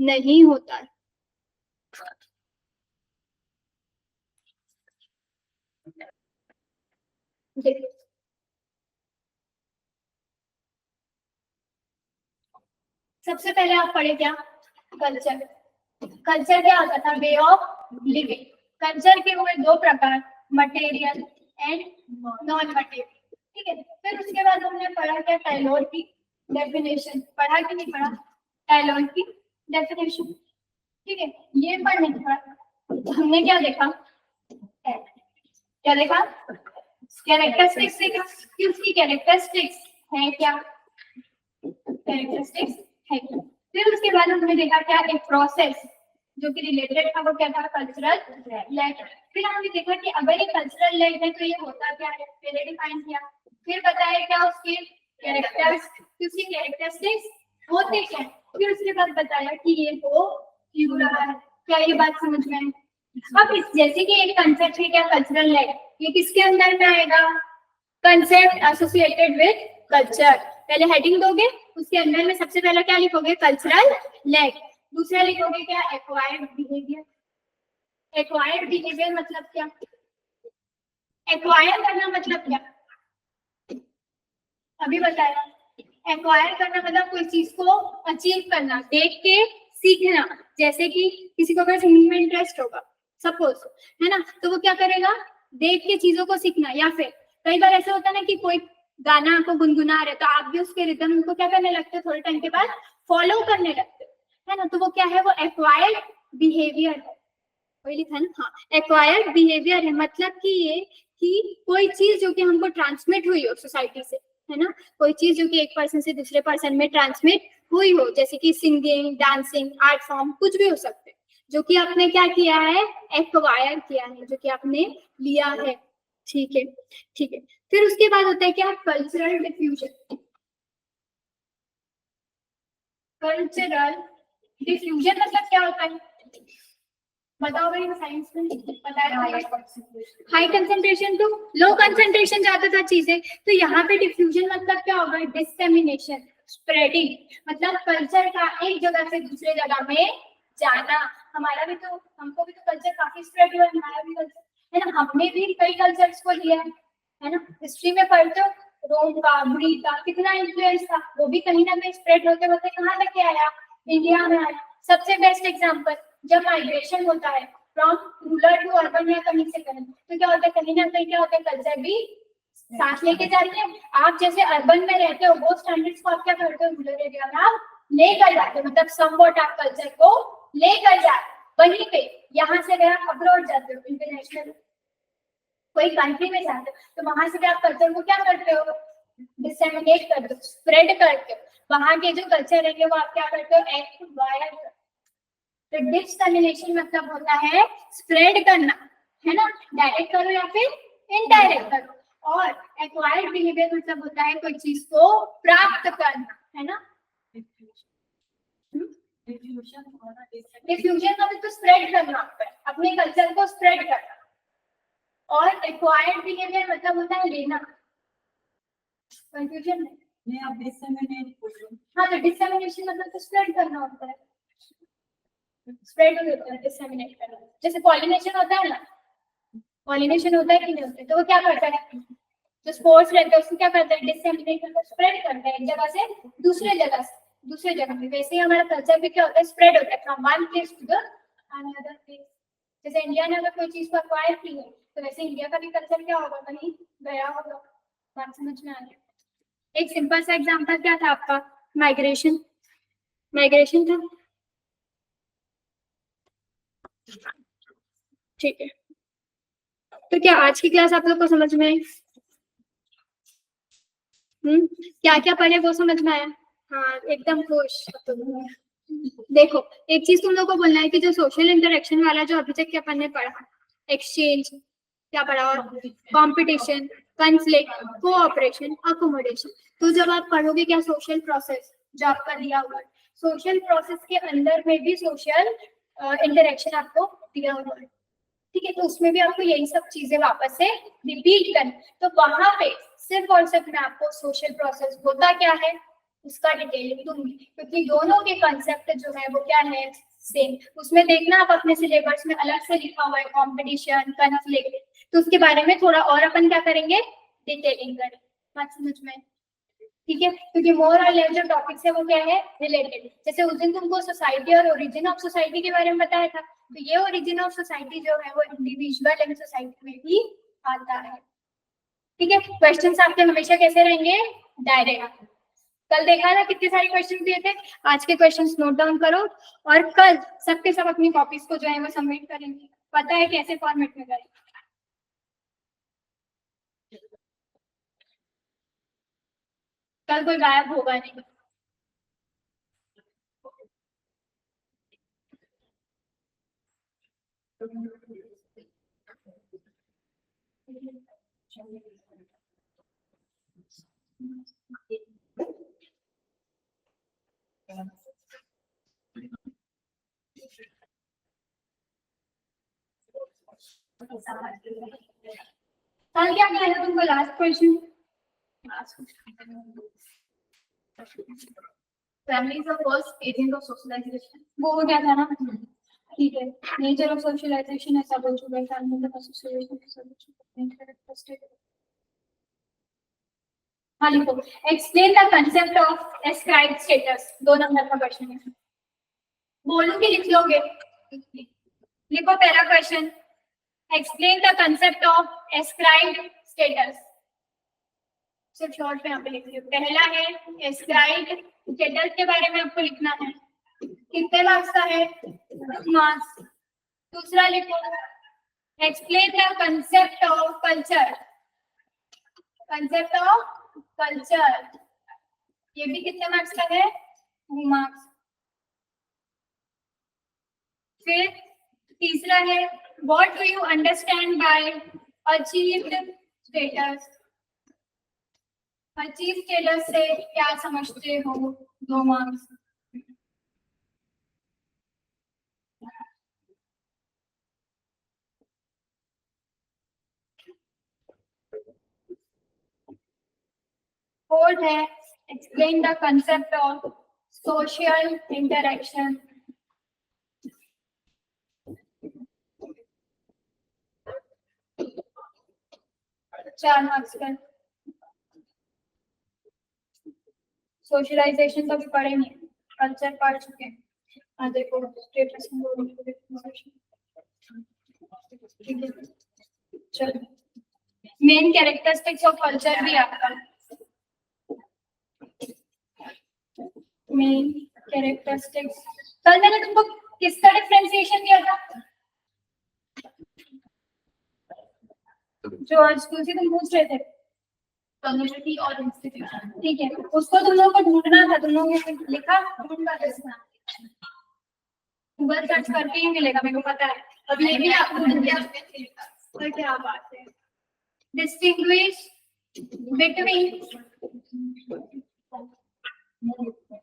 नहीं होता है। देखिए सबसे पहले आप पढ़े क्या, कल्चर। कल्चर क्या होता था, वे ऑफ लिविंग। कल्चर के हुए दो प्रकार, मटेरियल एंड नॉन मटेरियल, ठीक है। फिर उसके बाद हमने पढ़ा क्या, टेलर की डेफिनेशन, पढ़ा कि नहीं पढ़ा, टेलर की डेफिनेशन, ठीक है। ये पढ़ने के बाद हमने क्या देखा, क्या देखा, कैरेक्टरिस्टिक्स देखा कि उसकी कैरेक्टरिस्टिक्स है क्या, कैरेक्टरिस्टिक्स है क्या। फिर उसके बाद हमने देखा क्या, एक प्रोसेस जो कि रिलेटेड था, वो क्या था, कल्चरल लैग। फिर हमने देखा कि अगर ये कल्चरल लैग है तो ये होता क्या है, पहले डिफाइन किया। फिर बताया क्या उसके कैरेक्टर्स, उसकी कैरेक्टरिस्टिक्स होते क्या। फिर उसके बाद बताया कि ये हो क्यों रहा है। क्या ये बात समझ में आई? अब जैसे कि एक कंसेप्ट है क्या, कल्चरल लैग, ये किसके अंदर में आएगा, कंसेप्ट एसोसिएटेड विद कल्चर। पहले हेडिंग दोगे, उसके अंदर में सबसे पहला क्या लिखोगे, कल्चरल लैग। दूसरा लिखोगे क्या, एक्वायर्ड बिहेवियर। एक्वायर्ड बिहेवियर मतलब क्या, एक्वायर करना मतलब क्या, अभी बताया। एक्वायर करना मतलब कोई चीज को अचीव करना, देख के सीखना। जैसे कि किसी को अगर सिंगिंग में इंटरेस्ट होगा सपोज, है ना, तो वो क्या करेगा, देख के चीजों को सीखना। या फिर कई बार ऐसा होता है ना कि कोई गाना आपको गुनगुना रहे तो आप भी उसके रिदम को क्या करने लगते हो, थोड़े टाइम के बाद फॉलो करने लगते हो, है ना। तो वो क्या है, वो एक्वायर्ड बिहेवियर है। वही लिखा ना, हाँ, एक्वायर्ड बिहेवियर है। मतलब कि ये कि कोई चीज जो कि हमको ट्रांसमिट हुई हो सोसाइटी से, है ना, कोई चीज जो कि एक पर्सन से दूसरे पर्सन में ट्रांसमिट हुई हो, जैसे कि सिंगिंग, डांसिंग, आर्ट फॉर्म, कुछ भी हो सकते हैं, जो कि आपने क्या किया है, एक्वायर किया है, जो कि आपने लिया है, ठीक है, ठीक है। फिर उसके बाद होता है क्या, कल्चरल डिफ्यूजन। कल्चरल डिफ्यूजन मतलब क्या होता है, बताओ भाई, साइंस में बताया, high concentration to low concentration जाता था चीजें। तो यहाँ पे डिफ्यूजन मतलब क्या होगा, डिसेमिनेशन, स्प्रेडिंग। मतलब कल्चर का एक जगह से दूसरे जगह में जाना। हमारा भी तो, हमको भी तो कल्चर काफी स्प्रेड हुआ है, हमारा भी कल्चर, है ना। हमने भी कई कल्चर्स को लिया है ना। हिस्ट्री में पढ़ते हो, रोम का, ग्रीक का कितना इन्फ्लुएंस था, वो भी कहीं ना कहीं स्प्रेड होते होते कहाँ तक आया, इंडिया में आया। सबसे बेस्ट एग्जाम्पल, जब माइग्रेशन होता है फ्रॉम रूरल टू अर्बन या कहीं से कहीं, तो क्या होता है, कहीं ना कहीं क्या होता है, कल्चर भी साथ लेके जाते हैं। आप जैसे अर्बन में रहते हो, वो स्टैंडर्ड्स को आप क्या करते हो, रूरल एरिया में आप लेकर जाते हो। मतलब समवॉट आप कल्चर को लेकर जाते, वहीं पे यहाँ से गए आप अब्रॉड जाते हो, इंटरनेशनल कोई कंट्री में जाते हो, तो वहां से भी आप कल्चर को क्या करते हो, डिसेमिनेट करते हो, स्प्रेड करते हो। वहां के जो कल्चर है वो आप क्या करते हो, एक्वायर। तो डिसेमिनेशन मतलब होता है स्प्रेड करना, है ना, डायरेक्ट करो या फिर इनडायरेक्ट करो। और एक्वायर्ड बिहेवियर मतलब होता है कोई चीज को प्राप्त करना, है ना। डिफ्यूजन मतलब तो स्प्रेड करना, अपने कल्चर को स्प्रेड करना। और एक्वायर्ड बिहेवियर मतलब होता है लेना, कंफ्यूजन है। मैं अब डिसेमिनेट बोल रही हूँ। हाँ, तो डिसेमिनेशन मतलब तो स्प्रेड करना होता है, स्प्रेड होता है डिसेमिनेट करना। जैसे पॉलिनेशन होता है ना, पॉलिनेशन होता है कि नहीं होता है, तो वो क्या करता है, जो स्पोर्स रहता है उसको क्या करता है, डिसेमिनेट करता है, स्प्रेड करता है एक जगह से दूसरे जगह पे। वैसे ही हमारा कल्चर भी क्या होता है, स्प्रेड होता है from one place to the another place. जैसे इंडिया ने अगर कोई चीज को अक्वायर की है, तो वैसे इंडिया का भी कल्चर क्या होगा, कहीं गया होगा। बात समझ में आ रही है? एक सिंपल सा एग्जांपल क्या था आपका, माइग्रेशन था। ठीक है, तो क्या आज की क्लास आप लोग को समझ में आई? क्या क्या पढ़े वो समझ में आया? हाँ, एकदम खुश। देखो, एक चीज तुम लोग को बोलना है कि जो सोशल इंटरेक्शन वाला जो अभी तक क्या अपन ने पढ़ा, एक्सचेंज क्या पढ़ा, और कंपटीशन, कॉन्फ्लिक्ट, कोऑपरेशन, अकोमोडेशन, तो जब आप पढ़ोगे क्या सोशल प्रोसेस जो आपका दिया हुआ है, सोशल प्रोसेस के अंदर में भी सोशल इंटरेक्शन आपको दिया हुआ है, ठीक है, तो उसमें भी आपको यही सब चीजें वापस से रिपीट करनी। तो वहां पे सिर्फ और सिर्फ मैं आपको सोशल प्रोसेस होता क्या है उसका डिटेलिंग दूंगी, क्योंकि दोनों के कंसेप्ट जो है वो क्या है, सेम। उसमें देखना आप अपने सिलेबस में अलग से लिखा हुआ है कंपटीशन, कॉन्फ्लिक्ट, तो उसके बारे में थोड़ा और अपन क्या करेंगे, डिटेलिंग करेंगे। बात समझ में? ठीक है, क्योंकि मोर और लेस जो टॉपिक्स है वो क्या है, रिलेटेड। जैसे उस दिन तुमको सोसाइटी और ओरिजिन ऑफ सोसाइटी के बारे में बताया था, तो ये ओरिजिन ऑफ सोसाइटी जो है वो इंडिविजुअल एंड सोसाइटी में भी आता है। ठीक है, क्वेश्चंस आपके हमेशा कैसे रहेंगे, डायरेक्ट। कल देखा ना कितने सारे क्वेश्चन दिए थे, आज के क्वेश्चंस नोट डाउन करो, और कल सबके सब अपनी कॉपीज को जो है वो सबमिट करेंगे। पता है कैसे फॉर्मेट में करेंगे। कल कोई गायब होगा नहीं। कल क्या किया था तुमको, last question, family is the first agent of socialisation. वो क्या था ना, ठीक है, नेचर ऑफ सोशलाइजेशन ऐसा बोल चुका है, हाँ लिखो, explain the concept of ascribed status, 2 number का क्वेश्चन है, बोलूंगी लिख लोगे, लिखो पहला question, explain the concept of ascribed status, सिर्फ शॉर्ट पे यहाँ पे लिख लियो। पहला है एस्क्राइब्ड स्टेटस के बारे में आपको लिखना है, कितने मार्क्स का है, मार्क्स। दूसरा लिखो, explain the concept of culture, concept of culture, ये भी कितने मार्क्स का है, 2 मार्क्स। फिर तीसरा है, what do you understand by achieved status, achieve status से क्या समझते हो, 2 मार्क्स। फोर्थ है, explain the concept of social interaction, चार मार्क्स का। सोशलाइजेशन तो भी पढ़े नहीं, कल्चर पढ़ चुके हैं। हाँ देखो, स्टेटस चलो, मेन कैरेक्टरिस्टिक्स ऑफ कल्चर भी आपका, मेन कैरेक्टरिस्टिक्स। कल मैंने तुमको किसका डिफरेंशिएशन दिया था, जो आज तुम पूछ रहे थे, कम्युनिटी और इंस्टीट्यूशन। ठीक है, उसको तुम लोगों को ढूंढना था, तुम लोगों ने लिखा, ढूंढना था, गूगल सर्च करके ही मिलेगा, मेरे को पता है। अभी ये भी आपको ढूंढ दिया। तो क्या बात है, distinguish between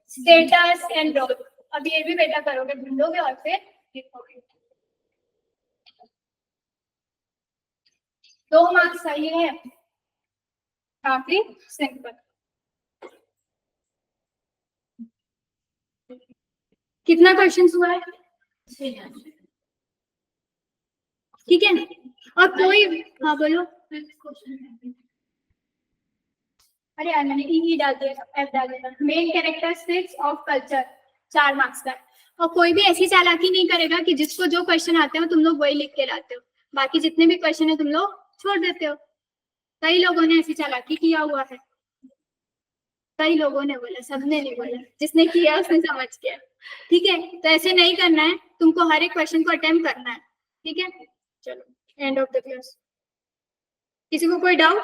status and role, अब ये भी बेटा करोगे, ढूंढोगे और फिर लिखोगे। 2 मार्क्स सही है, काफी सिंपल। कितना क्वेश्चन हुआ है? ठीक है, और कोई, हाँ बोलो। अरे यार मैंने ई डाल दिया, एफ डाल दिया। Main characteristics of culture 4 marks का। और कोई भी ऐसी चालाकी नहीं करेगा कि जिसको जो क्वेश्चन आते हो तुम लोग वही लिख के लाते हो, बाकी जितने भी क्वेश्चन है तुम लोग छोड़ देते हो। कई लोगों ने ऐसी चालाकी किया हुआ है, कई लोगों ने बोला, सबने नहीं बोला, जिसने किया उसने समझ किया। ठीक है, तो ऐसे नहीं करना है, तुमको हर एक क्वेश्चन को अटेम्प्ट करना है। ठीक है, चलो एंड ऑफ द क्लास। किसी को कोई डाउट?